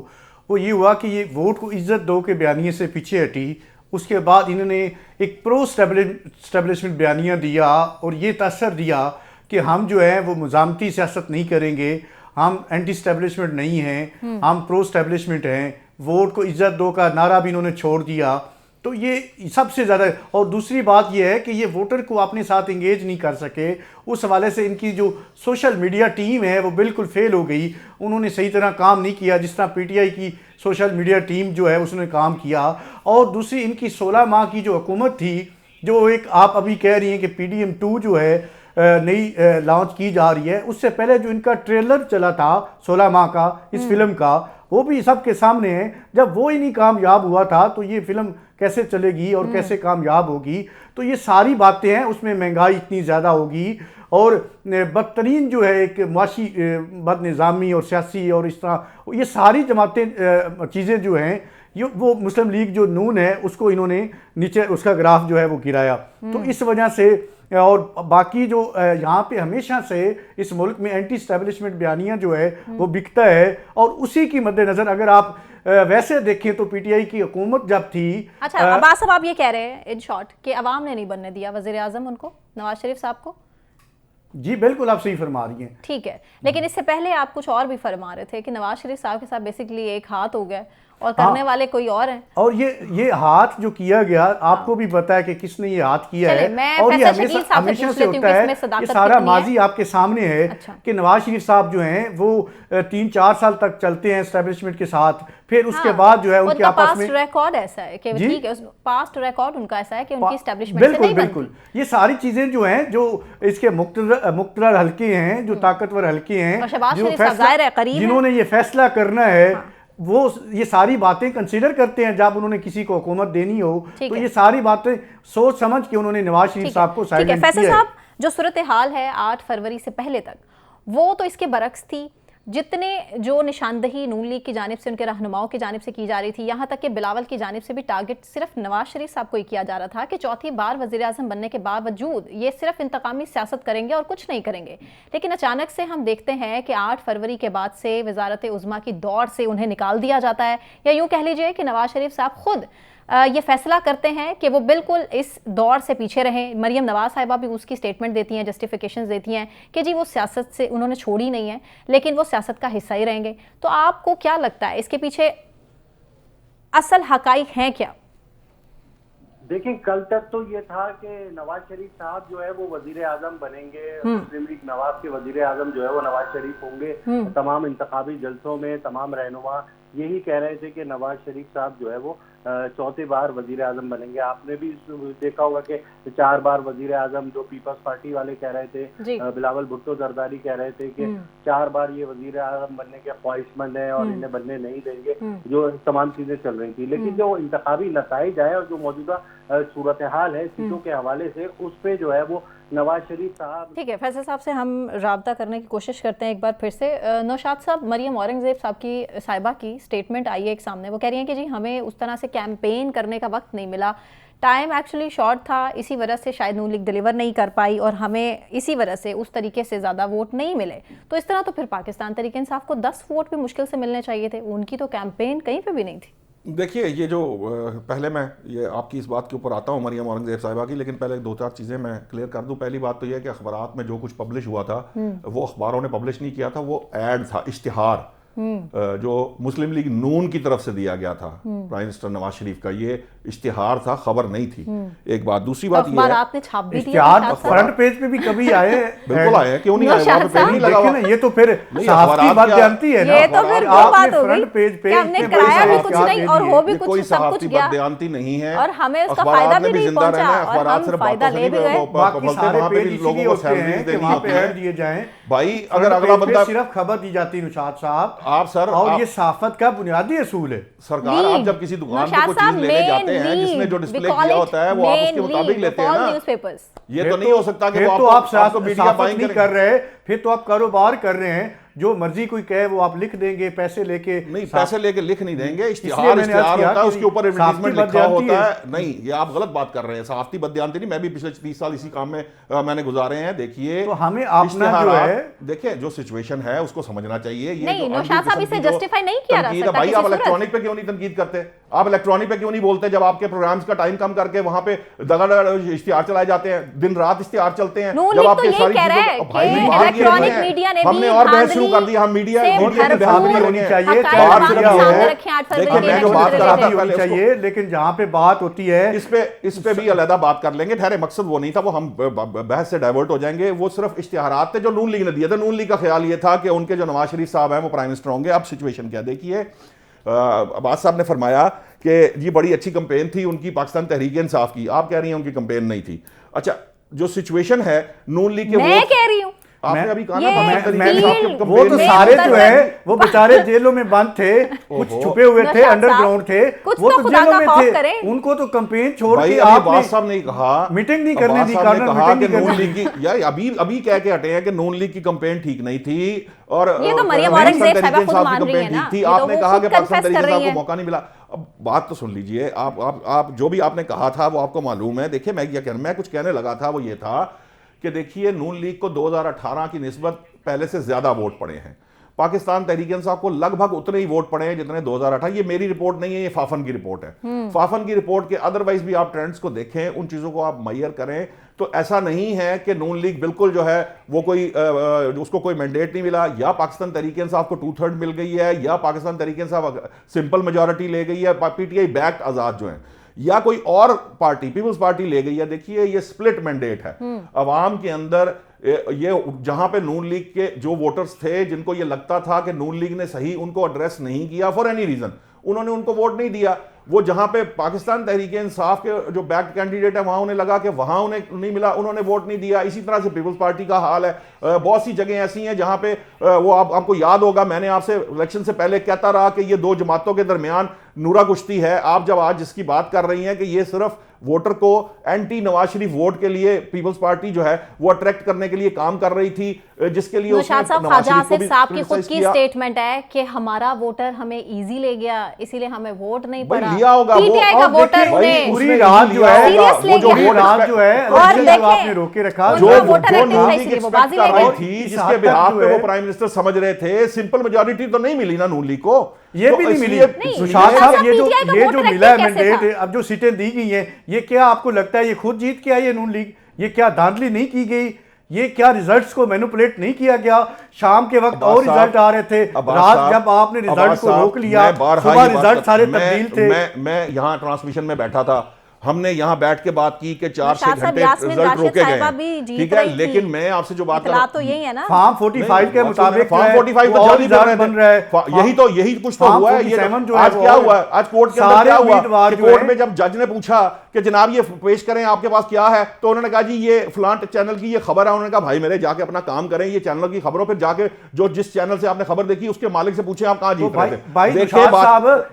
वो ये हुआ कि ये वोट को इज्जत दो के बयानिए से पीछे हटी। उसके बाद इन्होंने एक प्रो स्टैब्लिशमेंट बयानिया दिया और ये तसर दिया कि हम जो है वो मुजामती सियासत नहीं करेंगे, हम एंटी स्टैब्लिशमेंट नहीं हैं, हम प्रो स्टैब्लिशमेंट हैं। वोट को इज्जत दो का नारा भी इन्होंने छोड़ दिया। तो ये सबसे ज़्यादा, और दूसरी बात ये है कि ये वोटर को अपने साथ इंगेज नहीं कर सके। उस हवाले से इनकी जो सोशल मीडिया टीम है वो बिल्कुल फेल हो गई। उन्होंने सही तरह काम नहीं किया जिस तरह पीटीआई की सोशल मीडिया टीम जो है उसने काम किया। और दूसरी, इनकी 16 माह की जो हुकूमत थी, जो एक आप अभी कह रही हैं कि PDM 2 जो है नई लॉन्च की जा रही है, उससे पहले जो इनका ट्रेलर चला था 16 माह का इस फिल्म का, वो भी सबके सामने है। जब वो ही नहीं कामयाब हुआ था तो ये फिल्म कैसे चलेगी और कैसे कामयाब होगी? तो ये सारी बातें हैं। उसमें महंगाई इतनी ज़्यादा होगी और बदतरीन जो है एक मुआशी बदनिज़ामी और सियासी और इस तरह ये सारी जमातें चीज़ें जो हैं, ये वो मुस्लिम लीग जो नून है उसको इन्होंने नीचे उसका ग्राफ जो है वो गिराया। तो इस वजह से, और बाकी जो यहाँ पे हमेशा से इस मुल्क में एंटी स्टैब्लिशमेंट बयानिया जो है वो बिकता है। और उसी की मद्देनज़र अगर आप वैसे देखें तो पीटीआई की हुकूमत जब थी। अच्छा अब्बास साहब, आप ये कह रहे हैं इन शॉर्ट कि अवाम ने नहीं बनने दिया वज़ीर आज़म उनको, नवाज शरीफ साहब को? जी बिल्कुल, आप सही फरमा रही हैं। ठीक है, लेकिन इससे पहले आप कुछ और भी फरमा रहे थे कि नवाज शरीफ साहब के साथ बेसिकली एक हाथ हो गया और करने वाले कोई और हैं। और ये हाथ जो किया गया, आपको भी पता है कि किसने ये हाथ किया है। और ये हमेशा से होता है, ये सारा माजी आपके सामने है। अच्छा। कि नवाज शरीफ साहब जो हैं वो 3-4 साल तक चलते हैं एस्टेब्लिशमेंट के साथ, फिर उसके बाद जो है उनके आपस में रिकॉर्ड ऐसा है कि ठीक है, पास्ट रिकॉर्ड उनका ऐसा है कि उनकी एस्टेब्लिशमेंट से नहीं बनती। बिल्कुल, ये सारी चीजें जो हैं, जो इसके मुक्तदर हल्के हैं, जो ताकतवर हल्के हैं, जिन्होंने ये फैसला करना है, वो ये सारी बातें कंसीडर करते हैं जब उन्होंने किसी को हुकूमत देनी हो। तो ये सारी बातें सोच समझ के उन्होंने नवाज शरीफ साहब को साइलेंट किया है। फैसल साहब, जो सूरत हाल है 8 फरवरी से पहले तक, वो तो इसके बरक्स थी। जितने जो निशानदही नून लीग की जानिब से, उनके रहनुमाओं की जानिब से की जा रही थी, यहाँ तक कि बिलावल की जानिब से भी टारगेट सिर्फ नवाज शरीफ साहब को ही किया जा रहा था कि चौथी बार वज़ीर आज़म बनने के बावजूद ये सिर्फ इंतकामी सियासत करेंगे और कुछ नहीं करेंगे। लेकिन अचानक से हम देखते हैं कि 8 फरवरी के बाद से वज़ारत उज़्मा की दौड़ से उन्हें निकाल दिया जाता है, या यूँ कह लीजिए कि नवाज शरीफ साहब खुद ये फैसला करते हैं कि वो बिल्कुल इस दौर से पीछे रहें। मरियम नवाज साहिबा भी उसकी स्टेटमेंट देती हैं, जस्टिफिकेशंस देती हैं कि जी वो सियासत से उन्होंने छोड़ी नहीं है, लेकिन वो सियासत का हिस्सा ही रहेंगे। तो आपको क्या लगता है इसके पीछे असल हकाइक हैं क्या? देखिए, कल तक तो ये था कि नवाज शरीफ साहब जो है वो वजीर आजम बनेंगे, मुस्लिम लीग नवाज के वजीर आजम जो है वो नवाज शरीफ होंगे। तमाम इंतखाबी जलसों में तमाम रहनुमा यही कह रहे थे कि नवाज शरीफ साहब जो है वो चौथी बार वजीर आजम बनेंगे। आपने भी देखा होगा कि 4 बार वजीर आजम जो पीपल्स पार्टी वाले कह रहे थे, बिलावल भुट्टो जरदारी कह रहे थे कि 4 बार ये वजीर आजम बनने के ख्वाहिशमंद है और इन्हें बनने नहीं देंगे, जो तमाम चीजें चल रही थी। लेकिन जो इंतखाबी नताइज आए और जो मौजूदा सूरत हाल है सीटों के हवाले से, उस पे जो है वो नवाज शरीफ साहब। ठीक है, फैसल साहब से हम राब्ता करने की कोशिश करते हैं एक बार फिर से। नौशाद साहब, मरियम औरंगजेब साहब की साहिबा की स्टेटमेंट आई है एक सामने। वो कह रही हैं कि जी हमें उस तरह से कैंपेन करने का वक्त नहीं मिला, टाइम एक्चुअली शॉर्ट था, इसी वजह से शायद नून लीग डिलीवर नहीं कर पाई और हमें इसी वजह से उस तरीके से ज़्यादा वोट नहीं मिले। तो इस तरह तो फिर पाकिस्तान तहरीक इंसाफ को 10 वोट भी मुश्किल से मिलने चाहिए थे, उनकी तो कैंपेन कहीं पर भी नहीं थी। देखिए, ये जो पहले मैं ये आपकी इस बात के ऊपर आता हूँ मरियम औरंगजेब साहिबा की, लेकिन पहले 2-4 चीज़ें मैं क्लियर कर दूँ। पहली बात तो ये है कि अखबारात में जो कुछ पब्लिश हुआ था वो अखबारों ने पब्लिश नहीं किया था, वो ऐड था, इश्तिहार जो मुस्लिम लीग नून की तरफ से दिया गया था प्राइम मिनिस्टर नवाज शरीफ का। ये इश्तिहार था, खबर नहीं थी। एक बात। दूसरी बात ये है, इश्तिहार फ्रंट पेज पे भी कभी आए, बिल्कुल आए, क्यों नहीं आए? वहाँ पे पेज नहीं लगा हुआ। ये तो फिर सहाफ़ी बात जानती है ना, ये तो फिर वो बात हो गई फ्रंट पेज पे हमने कराया भी कुछ नहीं और हो भी कुछ, कोई सब कुछ गया, बयानती नहीं है और हमें उसका फायदा भी नहीं पहुंचा और हम फायदा ले भी गए। बाकी सारे पेज लोगों को सैलरी देनी है, ऐड दिए जाएं। भाई अगर अगला बंदा सिर्फ खबर दी जाती है, निशात साहब आप सर और ये सहाफत का बुनियादी असूल है। सरकार, आप जब किसी दुकान पे कोई चीज लेने जाते हैं जिसने जो डिस्प्ले किया होता है वो आप उसके मुताबिक लेते हैं ना। ये तो नहीं हो सकता कि तो आप सहाफत नहीं कर रहे, फिर तो आप कारोबार कर रहे हैं, जो मर्जी कोई कहे वो आप लिख देंगे पैसे लेके। नहीं, पैसे लेके लिख नहीं देंगे, इश्तिहार होता है, उसके ऊपर एडवर्टाइजमेंट लिखा होता है। नहीं, ये आप गलत बात कर रहे हैं, सहाफती बदयांती नहीं। मैं भी पिछले 30 साल इसी काम में मैंने गुजारे हैं। देखिए, तो हमें अपना जो है, देखिए जो सिचुएशन है उसको समझना चाहिए। ये नहीं, नौशाद साहब इसे जस्टिफाई नहीं किया जा सकता। भाई, आप इलेक्ट्रॉनिक पे क्यों नहीं तनकीद करते? आप इलेक्ट्रॉनिक पे क्यों नहीं बोलते? जब आपके प्रोग्राम्स का टाइम कम करके वहां पे दगाड़ इश्तिहार चलाए जाते हैं, दिन रात इश्तिहार चलते हैं, जब आपके सारी चीजें हमने और बहस शुरू कर दी। हम मीडिया की बहादुरी होनी चाहिए, मैं जो बात कर रहा था पहले चाहिए, लेकिन जहां पे बात होती है इस पे भी अलग बात कर लेंगे। ठहरे, मकसद वो नहीं था, वो हम बहस से डाइवर्ट हो जाएंगे। वो सिर्फ इश्तिहारात थे जो नून लीग ने दिए थे। नून लीग का ख्याल ये था कि उनके जो नवाज शरीफ साहब हैं वो प्राइम मिनिस्टर होंगे। अब सिचुएशन क्या देखिए, अब्बास साहब ने फरमाया कि ये बड़ी अच्छी कैंपेन थी उनकी, पाकिस्तान तहरीक इंसाफ की। आप कह रही हैं उनकी कैंपेन नहीं थी। अच्छा, जो सिचुएशन है नून लीग के, मैं कह रही हूं, आपने अभी कहा ना, वो तो सारे जो है वो बेचारे जेलों में बंद थे, कुछ छुपे हुए थे, अंडरग्राउंड थे, वो तो जेलों में थे। उनको तो कैंपेन छोड़ के आपने साहब ने कहा मीटिंग नहीं करने दी, नून लीग की यार अभी कह के हटे हैं कि नून लीग की कैंपेन ठीक नहीं थी और ये तो मरियम औरंगजेब साहब खुद मान रही है ना। आपने कहा कि पाकिस्तान तहरीक इंसाफ को मौका नहीं मिला। अब बात तो सुन लीजिए, आप जो भी आपने कहा था वो आपको मालूम है। देखिए, मैं कुछ कहने लगा था, वो ये था कि देखिए, नून लीग को 2018 की निस्बत पहले से ज्यादा वोट पड़े हैं। पाकिस्तान तहरीक इंसाफ को लगभग उतने ही वोट पड़े हैं जितने 2018। ये मेरी रिपोर्ट नहीं है, ये फाफन की रिपोर्ट है। फाफन की रिपोर्ट के अदरवाइज भी आप ट्रेंड्स को देखें, उन चीजों को आप मैयर करें, तो ऐसा नहीं है कि नून लीग बिल्कुल जो है वो कोई उसको कोई मैंडेट नहीं मिला, या पाकिस्तान तहरीक इंसाफ को 2/3 मिल गई है, या पाकिस्तान तहरीक इंसाफ सिंपल मेजॉरिटी ले गई है, पीटीआई बैक्ड आजाद जो है, या कोई और पार्टी पीपल्स पार्टी ले गई है। देखिए, ये स्प्लिट मैंडेट है अवाम के अंदर। ये जहां पे नून लीग के जो वोटर्स थे जिनको ये लगता था कि नून लीग ने सही उनको एड्रेस नहीं किया फॉर एनी रीजन, उन्होंने उनको वोट नहीं दिया। वो जहां पे पाकिस्तान तहरीक इंसाफ के जो बैक्ड कैंडिडेट है वहां उन्हें लगा कि वहां उन्हें नहीं मिला, उन्होंने वोट नहीं दिया। इसी तरह से पीपल्स पार्टी का हाल है। बहुत सी जगह ऐसी हैं जहां पे वो आपको याद होगा, मैंने आपसे इलेक्शन से पहले कहता रहा कि ये दो जमातों के दरमियान नूरा कुश्ती है। आप जब आज जिसकी बात कर रही हैं कि ये सिर्फ वोटर को एंटी नवाज शरीफ वोट के लिए पीपल्स पार्टी जो है वो अट्रैक्ट करने के लिए काम कर रही थी, जिसके लिए नौशाद साहब, ख्वाजा आसिफ साहब की खुद की स्टेटमेंट है कि हमारा वोटर हमें इजी ले गया, इसीलिए हमें वोट नहीं पड़ा। लिया होगा पीटीआई का वोटर उन्हें पूरी रात जो है, सीरियसली वो रात जो है और आपने रोके रखा, जो वोटर एक्टिव है इसलिए वो बाजी ले गई थी, जिसके बिहाफ पे वो प्राइम मिनिस्टर समझ रहे थे। सिंपल मेजॉरिटी तो नहीं मिली ना नून लीग को, ये भी नहीं मिली। नौशाद साहब, ये जो मिला है मैंडेट, अब जो सीटें दी गई हैं, ये क्या आपको लगता है ये खुद जीत के आई है नून लीग? ये क्या धांधली नहीं की गई? ये क्या रिजल्ट्स को मैनिपुलेट नहीं किया गया? शाम के वक्त और रिजल्ट आ रहे थे, रात जब आपने रिजल्ट को रोक लिया, सुबह रिजल्ट सारे तब्दील थे। मैं यहाँ ट्रांसमिशन में बैठा था, हमने यहाँ बैठ के बात की कि 4-6 घंटे रिजल्ट रोके गए, ठीक है। लेकिन मैं आपसे जो बात कर रहा हूं, तो यही है ना, फॉर्म 45 के मुताबिक फॉर्म 45 तो जल्दी बन रहा है। यही कुछ तो हुआ है। आज क्या हुआ? आज कोर्ट के अंदर क्या हुआ? कोर्ट में जब जज ने पूछा कि जनाब ये पेश करें, आपके पास क्या है, तो उन्होंने कहा जी ये फलां चैनल की ये खबर है। उन्होंने कहा भाई मेरे जाके अपना काम करें, ये चैनल की खबरों, फिर जाके जो जिस चैनल से आपने खबर देखी उसके मालिक से पूछे आप कहां जीत रहे थे। देखिए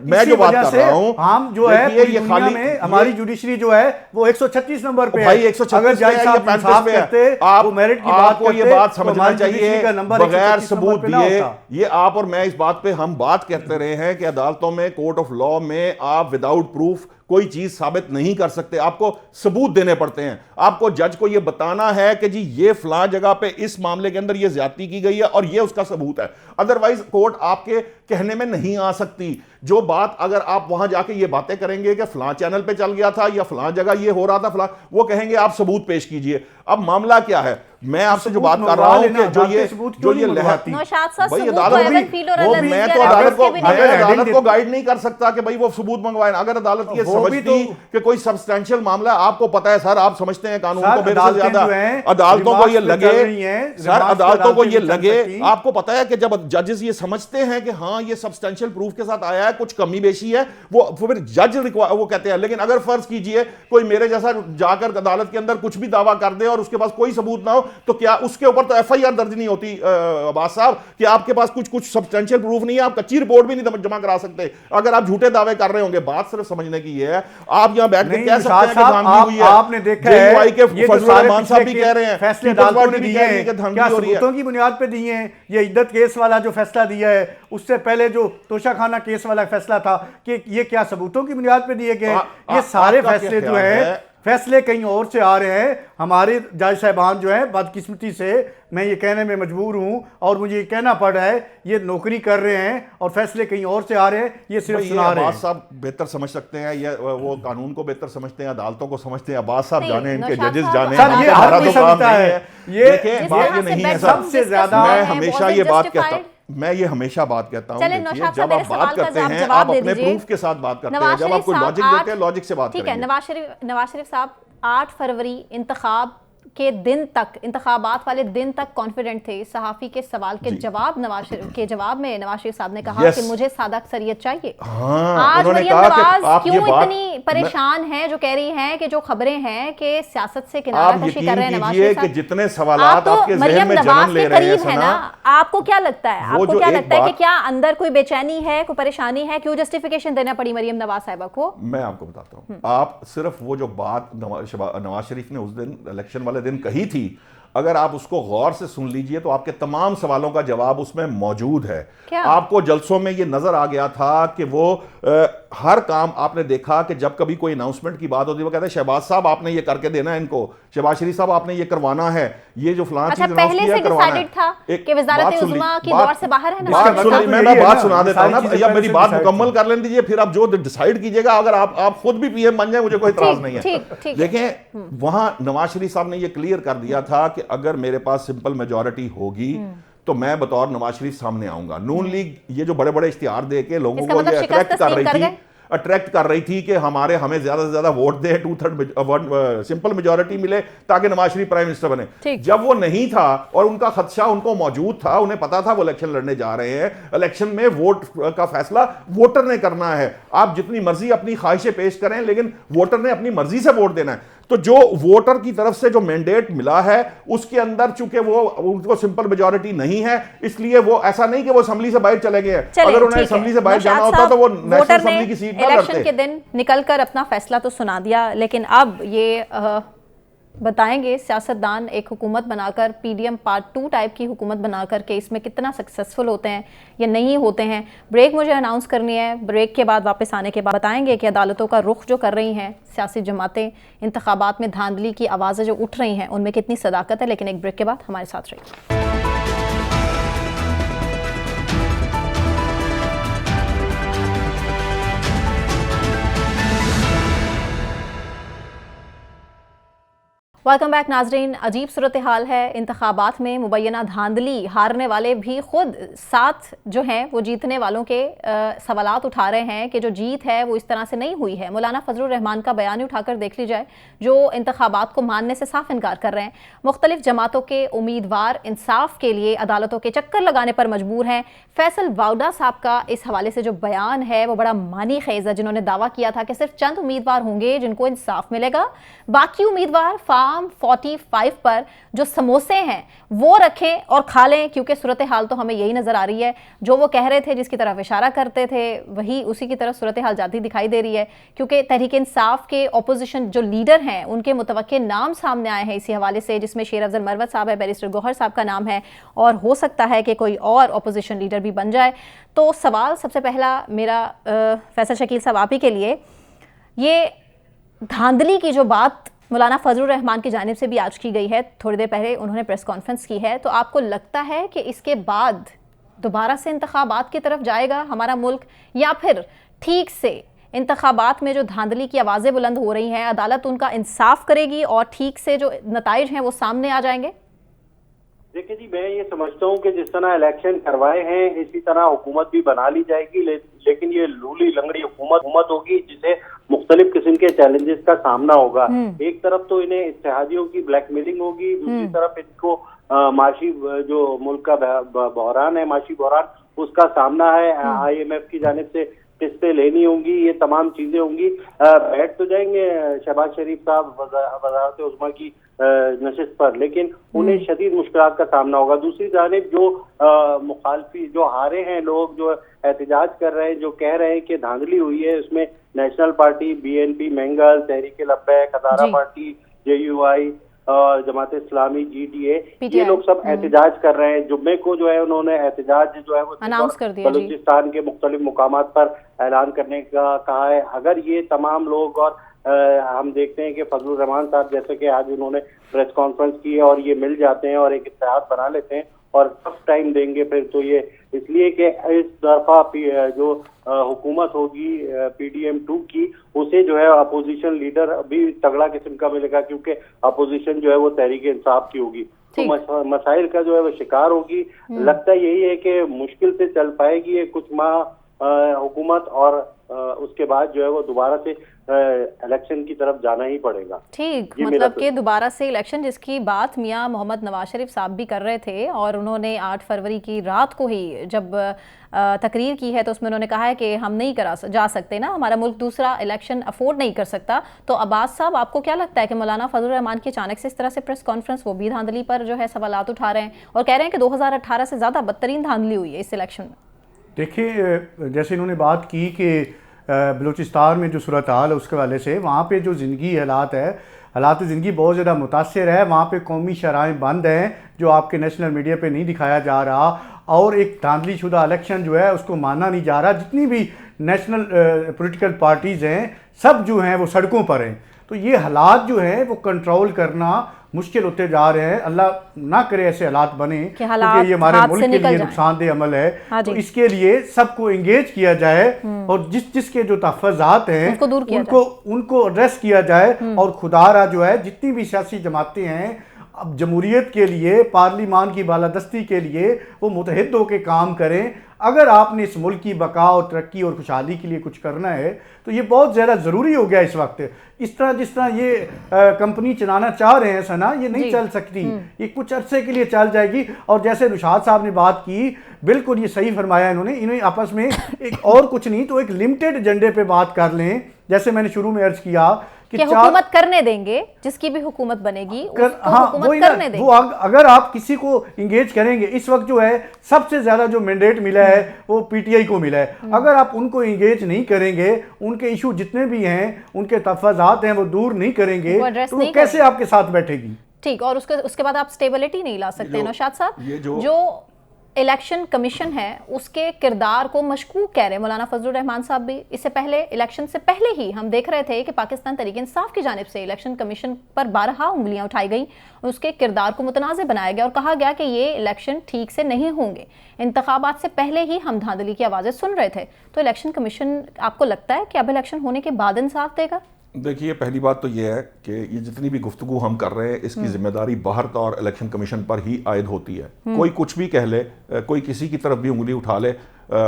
मैं जो बात कर रहा हूं, हम जो है ये खाली हमारी जुडिशरी जो है वो 136 नंबर पे भाई 136 जज साहब इंसाफ करते, आप मेरिट की बात को ये बात समझना चाहिए, बगैर सबूत दिए। ये आप और मैं इस बात पे हम बात कहते रहे हैं कि अदालतों में, कोर्ट ऑफ लॉ में आप विदाउट प्रूफ कोई चीज साबित नहीं कर सकते, आपको सबूत देने पड़ते हैं। आपको जज को यह बताना है कि जी ये फलां जगह पे इस मामले के अंदर ये ज्यादती की गई है और ये उसका सबूत है। अदरवाइज कोर्ट आपके कहने में नहीं आ सकती। जो बात अगर आप वहां जाके ये बातें करेंगे कि फलां चैनल पे चल गया था या फलां जगह ये हो रहा था फलां, वो कहेंगे आप सबूत पेश कीजिए। अब मामला क्या है? मैं आपसे जो बात कर रहा हूं कि जो ये लहरती भाई अदालत भी, मैं तो अदालत को गाइड नहीं कर सकता कि भाई वो सबूत मंगवाए। अगर अदालत ये समझती कि कोई सब्सटेंशियल मामला, आपको पता है सर, आप समझते हैं कानून को मेरे से ज्यादा, अदालतों को ये लगे सर, अदालतों को ये लगे, आपको पता है कि जब जजेस ये समझते हैं कि हाँ ये सब्सटेंशियल प्रूफ के साथ आया है, कुछ कमी बेशी है, वो फिर जज वो कहते हैं। लेकिन अगर फर्ज कीजिए कोई मेरे जैसा जाकर अदालत के अंदर कुछ भी दावा कर दे और और उसके पास कोई सबूत ना हो, तो क्या उसके ऊपर तो FIR दर्ज नहीं होती अब्बास साहब? कि आपके पास कुछ सब्सटेंशियल प्रूफ नहीं है, आप कच्ची रिपोर्ट भी नहीं जमा करा सकते अगर आप झूठे दावे कर रहे होंगे। बात सिर्फ समझने की है, आप यहां बैठ के कह सकते हैं कि धांधली हुई है। आपने देखा है के फजलुर रहमान साहब भी कह रहे हैं, फैसले पीपल्स अदालतों पार्टी ने भी दिए कह रही है हैं, कि धांधली क्या हो रही है। सबूतों की बुनियाद पे दिए हैं? ये इद्दत केस वाला जो फैसला दिया है, उससे पहले जो तोशाखाना केस वाला फैसला था, कि ये क्या सबूतों की बुनियाद पे दिए गए? ये सारे फैसले जो है, फैसले कहीं और से आ रहे हैं। हमारे जज साहबान जो है, बदकिस्मती से मैं ये कहने में मजबूर हूं और मुझे ये कहना पड़ रहा है, ये नौकरी कर रहे हैं और फैसले कहीं और से आ रहे हैं, ये सिर्फ सुना रहे हैं। अब्बास साहब बेहतर समझ सकते हैं, ये वो कानून को बेहतर समझते हैं, अदालतों को समझते हैं। अब्बास साहब जाने, इनके जजेस जाने, सर ये हर कोई समझता है। ये बात ये नहीं है सर। सबसे ज्यादा मैं हमेशा ये बात कहता हूं, मैं ये हमेशा बात कहता हूं, देखिए जब आप बात करते हैं आप अपने प्रूफ के साथ बात करते हैं, जब आप कोई लॉजिक देते हैं लॉजिक से बात ठीक है। करेंगे। नवाज शरीफ साहब 8 फरवरी इंतखाब के दिन तक, इंतखाबात वाले दिन तक कॉन्फिडेंट थे। सहाफी के सवाल के जवाब में नवाज शरीफ साहब ने कहा कि मुझे सादा अक्सरियत चाहिए। आज मरियम नवाज क्यों इतनी परेशान है, जो कह रही हैं कि जो खबरें हैं कि सियासत से किनाराकशी कर रहे हैं नवाज शरीफ साहब, जितने सवालात आपके ज़हन में जन्म ले रहे हैं ना, आपको क्या लगता है, आपको क्या लगता है कि क्या अंदर कोई बेचैनी है, कोई परेशानी है? क्यों जस्टिफिकेशन देना पड़ी मरियम नवाज साहिबा को? मैं आपको बताता हूं। आप सिर्फ वो जो बात नवाज शरीफ ने उस दिन इलेक्शन वाले दिन कही थी, अगर आप उसको गौर से सुन लीजिए तो आपके तमाम सवालों का जवाब उसमें मौजूद है। आपको जलसों में ये नजर आ गया था कि वो हर काम आपने देखा कि जब कभी कोई अनाउंसमेंट की बात होती है वो कहते हैं शहबाज साहब आपने ये करके देना है, इनको शहबाज शरीफ साहब आपने ये करवाना है, ये जो फलां चीज पहले से डिसाइडेड था कि वज़ारत उज़्मा की दौर से बाहर है ना। मैं बात सुना देता हूं ना, या मेरी बात मुकम्मल कर लेने दीजिए, फिर आप जो डिसाइड कीजिएगा। अगर आप खुद भी PM बन जाए मुझे कोई इतराज नहीं है। देखें वहां नवाज शरीफ साहब ने ये क्लियर कर दिया था कि अगर मेरे पास सिंपल मेजॉरिटी होगी तो मैं बतौर नवाज शरीफ सामने आऊंगा। नून लीग ये जो बड़े बड़े इश्तिहार दे के लोगों को ये अट्रैक्ट कर रही थी कि हमें ज्यादा से ज्यादा वोट दे, 2/3 सिंपल मेजॉरिटी मिले ताकि नवाज शरीफ प्राइम मिनिस्टर बने। जब वो नहीं था और उनका खदशा उनको मौजूद था, उन्हें पता था वो इलेक्शन लड़ने जा रहे हैं, इलेक्शन में वोट का फैसला वोटर ने करना है। आप जितनी मर्जी अपनी ख्वाहिशें पेश करें लेकिन वोटर ने अपनी मर्जी से वोट देना है। तो जो वोटर की तरफ से जो मैंडेट मिला है उसके अंदर चूंकि वो उनको सिंपल मेजॉरिटी नहीं है, इसलिए वो ऐसा नहीं कि वो असेंबली से बाहर चले गए हैं। अगर उन्हें असेंबली से बाहर जाना होता तो वो नेशनल असेंबली की सीट ना लड़ते। इलेक्शन के दिन निकलकर अपना फैसला तो सुना दिया, लेकिन अब ये बताएंगे सियासतदान एक हुकूमत बनाकर, PDM पार्ट 2 टाइप की हुकूमत बनाकर के इसमें कितना सक्सेसफुल होते हैं या नहीं होते हैं। ब्रेक मुझे अनाउंस करनी है, ब्रेक के बाद वापस आने के बाद बताएंगे कि अदालतों का रुख जो कर रही हैं सियासी जमातें, इंतखाबात में धांधली की आवाज़ें जो उठ रही हैं उनमें कितनी सदाकत है। लेकिन एक ब्रेक के बाद हमारे साथ रहिए। वेलकम बैक नाजरीन। अजीब सूरत हाल है इंतखाबात में, मुबैना धांधली, हारने वाले भी खुद साथ जो हैं वो जीतने वालों के सवालात उठा रहे हैं कि जो जीत है वो इस तरह से नहीं हुई है। मौलाना फजलुर रहमान का बयान उठाकर देख ली जाए, जो इंतखाबात को मानने से साफ इनकार कर रहे हैं। मुख्तलिफ जमातों के उम्मीदवार इंसाफ के लिए अदालतों के चक्कर लगाने पर मजबूर हैं। फैसल वाउडा साहब का इस हवाले से जो बयान है वो बड़ा मानी खेज है, जिन्होंने दावा किया था कि सिर्फ चंद उम्मीदवार होंगे जिनको इंसाफ मिलेगा, बाकी उम्मीदवार फार्म 45 पर जो समोसे हैं वो रखें और खा लें, क्योंकि सूरत हाल तो हमें यही नजर आ रही है। जो वो कह रहे थे, जिसकी तरफ इशारा करते थे, वही उसी की तरफ सूरत हाल जाती दिखाई दे रही है। क्योंकि तहरीक इंसाफ के ऑपोजिशन जो लीडर हैं उनके मुतवक्के नाम सामने आए हैं इसी हवाले से, जिसमें शेर अफजल मरवत साहब है, बैरिस्टर गौहर साहब का नाम है, और हो सकता है कि कोई और ऑपोजिशन लीडर भी बन जाए। तो सवाल सबसे पहला मेरा फैसल शकील साहब आप ही के लिए, ये धांधली की जो बात मौलाना फजलुर रहमान की जानिब से भी आज की गई है, थोड़ी देर पहले उन्होंने प्रेस कॉन्फ्रेंस की है, तो आपको लगता है कि इसके बाद दोबारा से इंतखाबात की तरफ जाएगा हमारा मुल्क, या फिर ठीक से इंतखाबात में जो धांधली की आवाज़ें बुलंद हो रही हैं अदालत उनका इंसाफ करेगी और ठीक से जो नताइज हैं वो सामने आ जाएंगे? देखिए जी, मैं ये समझता हूँ कि जिस तरह इलेक्शन करवाए हैं इसी तरह हुकूमत भी बना ली जाएगी, लेकिन ये लूली लंगड़ी हुकूमत होगी जिसे मुख्तलिफ किस्म के चैलेंजेस का सामना होगा। एक तरफ तो इन्हें इत्तेहादियों की ब्लैकमेलिंग होगी, दूसरी तरफ इनको माशी जो मुल्क का बहरान है, माशी बहरान, उसका सामना है। IMF की जानिब से किस्तें लेनी होंगी, ये तमाम चीजें होंगी। बैठ तो जाएंगे शहबाज शरीफ साहब वज़ारत उज़्मा की नशिस्त पर, लेकिन उन्हें शदीद मुश्किलात का सामना होगा। दूसरी जानिब जो मुखालफी जो हारे हैं लोग, जो एहतजाज कर रहे हैं, जो कह रहे हैं कि धांधली हुई है, उसमें नेशनल पार्टी, BNP मंगल, तहरीक लब्बैक, हज़ारा party, JUI, Jamaat Islami, GTA, ये लोग सब एहतजाज कर रहे हैं। जुम्मे को जो है उन्होंने एहतजाज जो है वो अनाउंस कर दिया, बलूचिस्तान के मुख्तलिफ मुकामात पर ऐलान करने का कहा है। अगर ये तमाम लोग, और हम देखते हैं कि फजलुर रहमान साहब जैसे कि आज उन्होंने प्रेस कॉन्फ्रेंस की है, और ये मिल जाते हैं और एक इत्तेहाद बना लेते हैं और टफ टाइम देंगे फिर, तो ये इसलिए कि इस दफा जो हुकूमत होगी PDM-2 की, उसे जो है अपोजिशन लीडर भी तगड़ा किस्म का मिलेगा, क्योंकि अपोजिशन जो है वो तहरीक इंसाफ की होगी, तो मसाइल का जो है वो शिकार होगी। लगता यही है कि मुश्किल से चल पाएगी ये कुछ माह हुकूमत, और उसके बाद जो है वो दोबारा से इलेक्शन की तरफ जाना ही पड़ेगा। ठीक, मतलब कि दोबारा से इलेक्शन, जिसकी बात मियां मोहम्मद नवाज शरीफ साहब भी कर रहे थे, और उन्होंने 8 फरवरी की रात को ही जब तकरीर की है तो उसमें उन्होंने कहा है कि हम नहीं जा सकते ना, हमारा मुल्क दूसरा इलेक्शन अफोर्ड नहीं कर सकता। तो अब्बास साहब, आपको क्या लगता है कि मौलाना फजलुर रहमान की अचानक से इस तरह से प्रेस कॉन्फ्रेंस, वो भी धांधली पर जो है सवालात उठा रहे हैं और कह रहे हैं कि 2018 से ज़्यादा बदतरीन धांधली हुई है इस इलेक्शन में? देखिए, जैसे इन्होंने बात की कि बलूचिस्तान में जो सूरत हाल है उसके वाले से, वहाँ पे जो ज़िंदगी हालात ज़िंदगी बहुत ज़्यादा मुतासर है। वहाँ पे कौमी शराएँ बंद हैं, जो आपके नेशनल मीडिया पे नहीं दिखाया जा रहा, और एक धांधली शुदा इलेक्शन जो है उसको माना नहीं जा रहा। जितनी भी नेशनल पॉलिटिकल पार्टीज़ हैं, सब जो हैं वो सड़कों पर हैं। तो ये हालात जो हैं वो कंट्रोल करना मुश्किल होते जा रहे हैं। अल्लाह ना करे ऐसे हालात बने, क्योंकि ये हमारे मुल्क के लिए नुकसानदेह अमल है। तो इसके लिए सबको इंगेज किया जाए, और जिसके जो तहफ़्फ़ुज़ात हैं उनको एड्रेस किया जाए, और खुदारा जो है जितनी भी सियासी जमातें हैं अब जमहूरियत के लिए, पार्लिमान की बालादस्ती के लिए वो मुतहद होकर काम करें। अगर आपने इस मुल्क की बका और तरक्की और खुशहाली के लिए कुछ करना है तो ये बहुत ज़्यादा ज़रूरी हो गया इस वक्त। इस तरह जिस तरह ये कंपनी चलाना चाह रहे हैं सना, ये नहीं चल सकती, ये कुछ अरसे के लिए चल जाएगी। और जैसे रुशाद साहब ने बात की, बिल्कुल ये सही फरमाया इन्हें आपस में एक और कुछ नहीं तो एक लिमिटेड एजेंडे पे बात कर लें। जैसे मैंने शुरू में अर्ज किया कि हुकूमत करने देंगे, जिसकी भी हुकूमत बनेगी हुकूमत करने देंगे। वो अगर आप किसी को इंगेज करेंगे, इस वक्त जो है सबसे ज्यादा जो मैंडेट मिला है वो PTI को मिला है। अगर आप उनको इंगेज नहीं करेंगे, उनके इशू जितने भी हैं, उनके तफाज़ात हैं, वो दूर नहीं करेंगे, तो वो कैसे आपके साथ बैठेगी? ठीक, और उसके बाद आप स्टेबिलिटी नहीं ला सकते। नौशाद साहब, जो इलेक्शन कमीशन है उसके किरदार को मशकूक कह रहे हैं मौलाना फजलुर रहमान साहब भी। इससे पहले, इलेक्शन से पहले ही हम देख रहे थे कि पाकिस्तान तहरीक इंसाफ की जानिब से इलेक्शन कमीशन पर 12 उंगलियां उठाई गई, उसके किरदार को मुतनाज़ बनाया गया और कहा गया कि ये इलेक्शन ठीक से नहीं होंगे। इंतखाबात से पहले ही हम धांधली की आवाज़ें सुन रहे थे। तो इलेक्शन कमीशन, आपको लगता है कि अब इलेक्शन होने के बाद इंसाफ देगा? देखिए, पहली बात तो ये है कि ये जितनी भी गुफ्तगू हम कर रहे हैं, इसकी जिम्मेदारी बाहर का और इलेक्शन कमीशन पर ही आयद होती है। कोई कुछ भी कह ले, कोई किसी की तरफ भी उंगली उठा ले,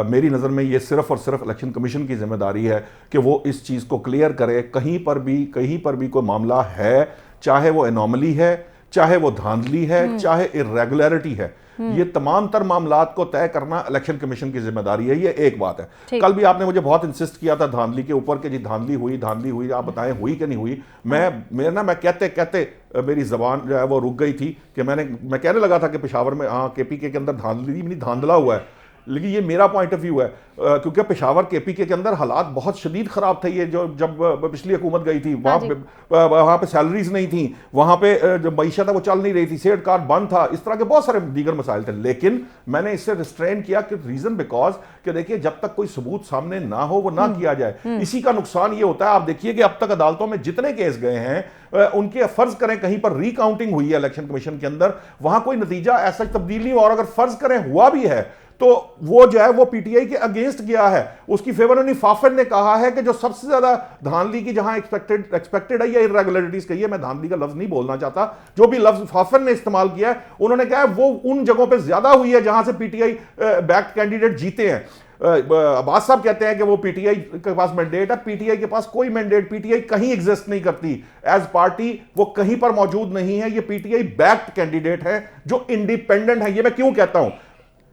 मेरी नज़र में ये सिर्फ और सिर्फ इलेक्शन कमीशन की जिम्मेदारी है कि वो इस चीज़ को क्लियर करे। कहीं पर भी कोई मामला है, चाहे वो एनॉमली है, चाहे वो धांधली है, चाहे इरेगुलरिटी है, ये तमाम तर मामलात को तय करना इलेक्शन कमीशन की जिम्मेदारी है। ये एक बात है। कल भी आपने मुझे बहुत इंसिस्ट किया था धांधली के ऊपर कि जी धांधली हुई, आप बताएं हुई कि नहीं हुई। मैं कहते मेरी जबान जो है वो रुक गई थी कि मैं कहने लगा था कि पेशावर में KPK के अंदर धांधली नहीं, धांधला हुआ है। लेकिन ये मेरा पॉइंट ऑफ व्यू है, क्योंकि पेशावर KPK के अंदर हालात बहुत शदीद ख़राब थे। ये जब पिछली हुकूमत गई थी, वहाँ पे सैलरीज नहीं थी, वहाँ पे जो मईशत है वो चल नहीं रही थी, सेड कार्ड बंद था, इस तरह के बहुत सारे दीगर मसाइल थे। लेकिन मैंने इससे रिस्ट्रेन किया कि रीज़न बिकॉज कि देखिए, जब तक कोई सबूत सामने ना हो वो ना किया जाए। इसी का नुकसान ये होता है। आप देखिए कि अब तक अदालतों में जितने केस गए हैं, उनके फर्ज करें कहीं पर रिकाउंटिंग हुई है इलेक्शन कमीशन के अंदर, वहां कोई नतीजा ऐसा तब्दील नहीं, और अगर फर्ज करें हुआ भी है तो वो जो है वो PTI के अगेंस्ट गया है, उसकी फेवर में। फाफन ने कहा है कि जो सबसे ज्यादा धांधली की जहां एक्सपेक्टेड है या इरेगुलरिटीज कही है, मैं धांधली का लफ्ज नहीं बोलना चाहता, जो भी लफ्ज फाफन ने इस्तेमाल किया है, उन्होंने कहा है वो उन जगहों पे ज्यादा हुई है जहां से PTI बैक्ड कैंडिडेट जीते हैं। अब्बास साहब कहते हैं कि वो PTI के पास मैंडेट है। PTI के पास कोई मैंडेट, PTI कहीं एग्जिस्ट नहीं करती एज पार्टी, वो कहीं पर मौजूद नहीं है। ये PTI बैक्ड कैंडिडेट है जो इंडिपेंडेंट है। ये मैं क्यों कहता हूं?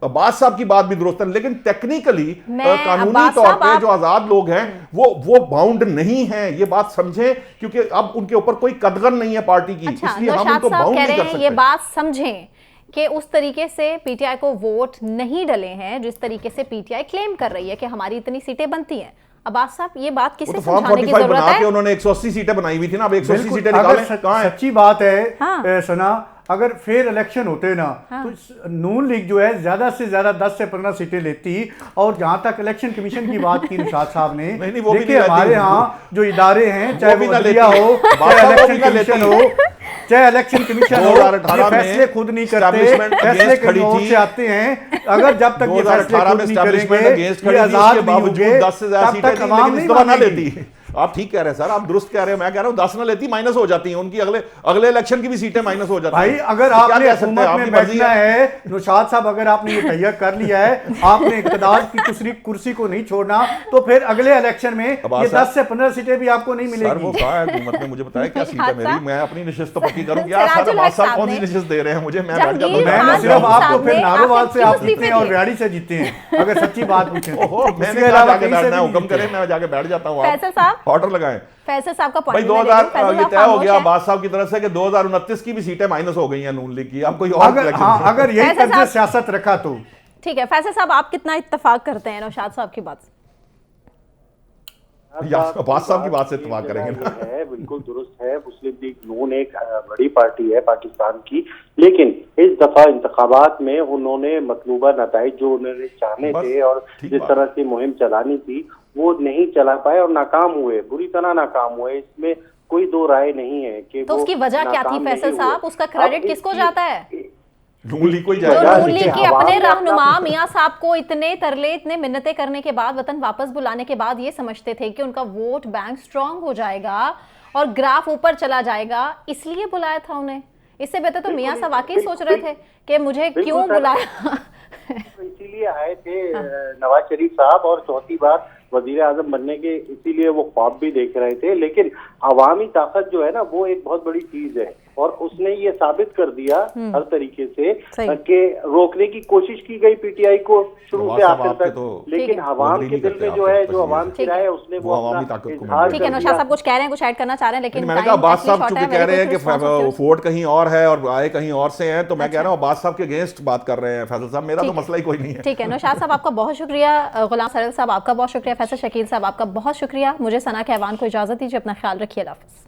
अब्बास साहब की बात भी दुरुस्त है, लेकिन टेक्निकली कानूनी अब्बास तौर साहब पे जो आजाद लोग हैं वो बाउंड नहीं हैं, ये बात समझें, क्योंकि अब उनके ऊपर कोई कदगन नहीं है पार्टी की, अच्छा, इसलिए हम नौशाद उनको साहब बाउंड कह नहीं रहे कर हैं सकते। ये बात समझें कि उस तरीके से पीटीआई को वोट नहीं डले हैं जिस तरीके से पीटीआई क्लेम कर रही है कि हमारी इतनी सीटें बनती हैं। अब्बास साहब ये बात वो किसे तो फॉर्म समझाने की 45 जरूरत बना के है? उन्होंने 180 सीटें बनाई हुई थी ना, अब 180 सीटें अगर निकालें, कहां है? सच्ची बात है हाँ। सना, अगर फेयर इलेक्शन होते ना तो नून लीग जो है ज्यादा से ज्यादा 10 से 15 सीटें लेती। और जहां तक इलेक्शन कमीशन की बात की नौशाद साहब ने, नहीं, वो भी देखिए नहीं हमारे लेती। यहाँ जो इदारे हैं, चाहे भी वो ना अदलिया लेती। हो, बात चाहे वो भी इलेक्शन ना कमीशन लेती। हो, चाहे इलेक्शन कमीशन हो, 2018 ये फैसले में खुद नहीं करते, establishment फैसले against कहीं खड़ी और थी। से आते हैं। अगर जब तक ये फैसले 2018 खुद में नहीं establishment करेंगे, against ये खड़ी थी, आजाद उसके नहीं बावजूद होंगे, 10 से ज्यादा तब सीटें तक थी, अवाम लेकिन नहीं इस दफा ना मानेगी। लेती। आप ठीक कह रहे हैं सर, आप दुरुस्त कह रहे हैं, मैं कह रहा हूं 10 ना लेती, माइनस हो जाती हैं उनकी, अगले इलेक्शन की भी सीटें माइनस हो जाती हैं। भाई अगर तो क्या आपने कह सकते हैं, हुकूमत आपकी में मर्जी बैठना है, नौशाद साहब, अगर आपने ये तैयार कर लिया है, आपने इक़्तिदार की दूसरी कुर्सी को नहीं छोड़ना, तो फिर अगले इलेक्शन में ये 10 से 15 सीटें भी आपको नहीं सर वो मिलेगी। कहा है हुकूमत ने, मुझे बताया क्या सीट है मेरी, मैं अपनी नशिस्त तो पक्की करूं क्या? सिराजुल सर अब्बास हक साहब कौन सी साहब ने- नशिस्त दे रहे हैं मुझे, मैं बैठ जाता जहांगीर हूं। मैंने खान सिर्फ साहब आपको फिर ने नारोवाल से आप आपकी जीते हैं और मुस्लिम व्याड़ी से जीते हैं, अगर सच्ची बात पूछें तो। मैंने इसके कहा अलावा जाके कहीं से बैठना है, भी हुक्म नहीं करें, मैं जाके बैठ जाता हूं, फैसल साहब, ऑर्डर लगाएं। फैसल साहब का भाई पॉइंट 2000 ये तय हो गया अब्बास साहब की तरफ से कि 2029 की भी सीटें माइनस हो गई हैं नून लीग की, अब कोई और अगर election नहीं। अगर यही फैसल तर्ज साहब- सियासत रखा तो। ठीक है फैसल साहब, आप कितना इत्तेफाक करते हैं नौशाद साहब की बात से? या अब्बास साहब की बात से इत्तेफाक करेंगे ना। है बिल्कुल दुरुस्त है, मुस्लिम लीग नून एक बड़ी पार्टी है पाकिस्तान की, लेकिन इस दफा इंतखाबात में उन्होंने मतलूबा नताइज जो उन्होंने चाहने बस, थे और ठीक जिस बात। तरह से मुहिम चलानी थी वो नहीं चला पाए और नाकाम हुए, बुरी तरह नाकाम हुए। इसमें कोई दो राय नहीं है कि तो वो उसकी वजह क्या थी नाकाम फैसल नहीं साहब? हुए। उसका अब क्रेडिट किसको इसकी- जाता है? नून लीग को ही जो जाएगा। नून लीग के आवाम अपने ने अपना- रहनुमा मियां साहब को इतने तरले, इतने मिन्नतें करने के बाद, वतन वापस बुलाने के बाद ये समझते थे कि उनका वोट बैंक स्ट्रांग हो जाएगा और ग्राफ ऊपर चला जाएगा, इसलिए बुलाया था उन्हें। इससे बेहतर तो मियां साहब वाकई सोच रहे थे कि मुझे क्यों सर। बुलाया। इसीलिए आए थे नवाज शरीफ साहब, और चौथी बार वजीर आजम बनने के इसीलिए वो ख्वाब भी देख रहे थे। लेकिन अवामी ताकत जो है ना वो एक बहुत बड़ी चीज है, और उसने ये साबित कर दिया हर तरीके से सही। कि रोकने की कोशिश की गई पीटीआई को शुरू नवाज से साहब आखिर आपके तक, तो लेकिन अवाम नौकरी के नहीं दिल करते में जो आप है, तो जो तस्वीर अवाम है। की राय है उसने वो वो अवामी अपना ताकत को इजहार ठीक है, कर नौशाद दिया। साहब कुछ कह रहे हैं, कुछ ऐड करना चाह रहे हैं, लेकिन मैंने कहा time अब्बास actually साहब short चूंकि है, कह very रहे हैं quick कि response of yours। वोट कहीं और है और आए कहीं और से हैं, तो मैं कह रहा हूँ अब्बास साहब के अगेंस्ट बात कर रहे हैं फैसल साहब, मेरा तो ठीक है। मसला ही कोई नहीं है। ठीक है, नौशाद साहब आपका बहुत शुक्रिया, गुलाम सरल साहब आपका बहुत शुक्रिया, फैसल शकील साहब आपका बहुत शुक्रिया। मुझे सना कहवान को इजाजत दीजिए, अपना ख्याल रखिए, अल्लाह हाफिज़।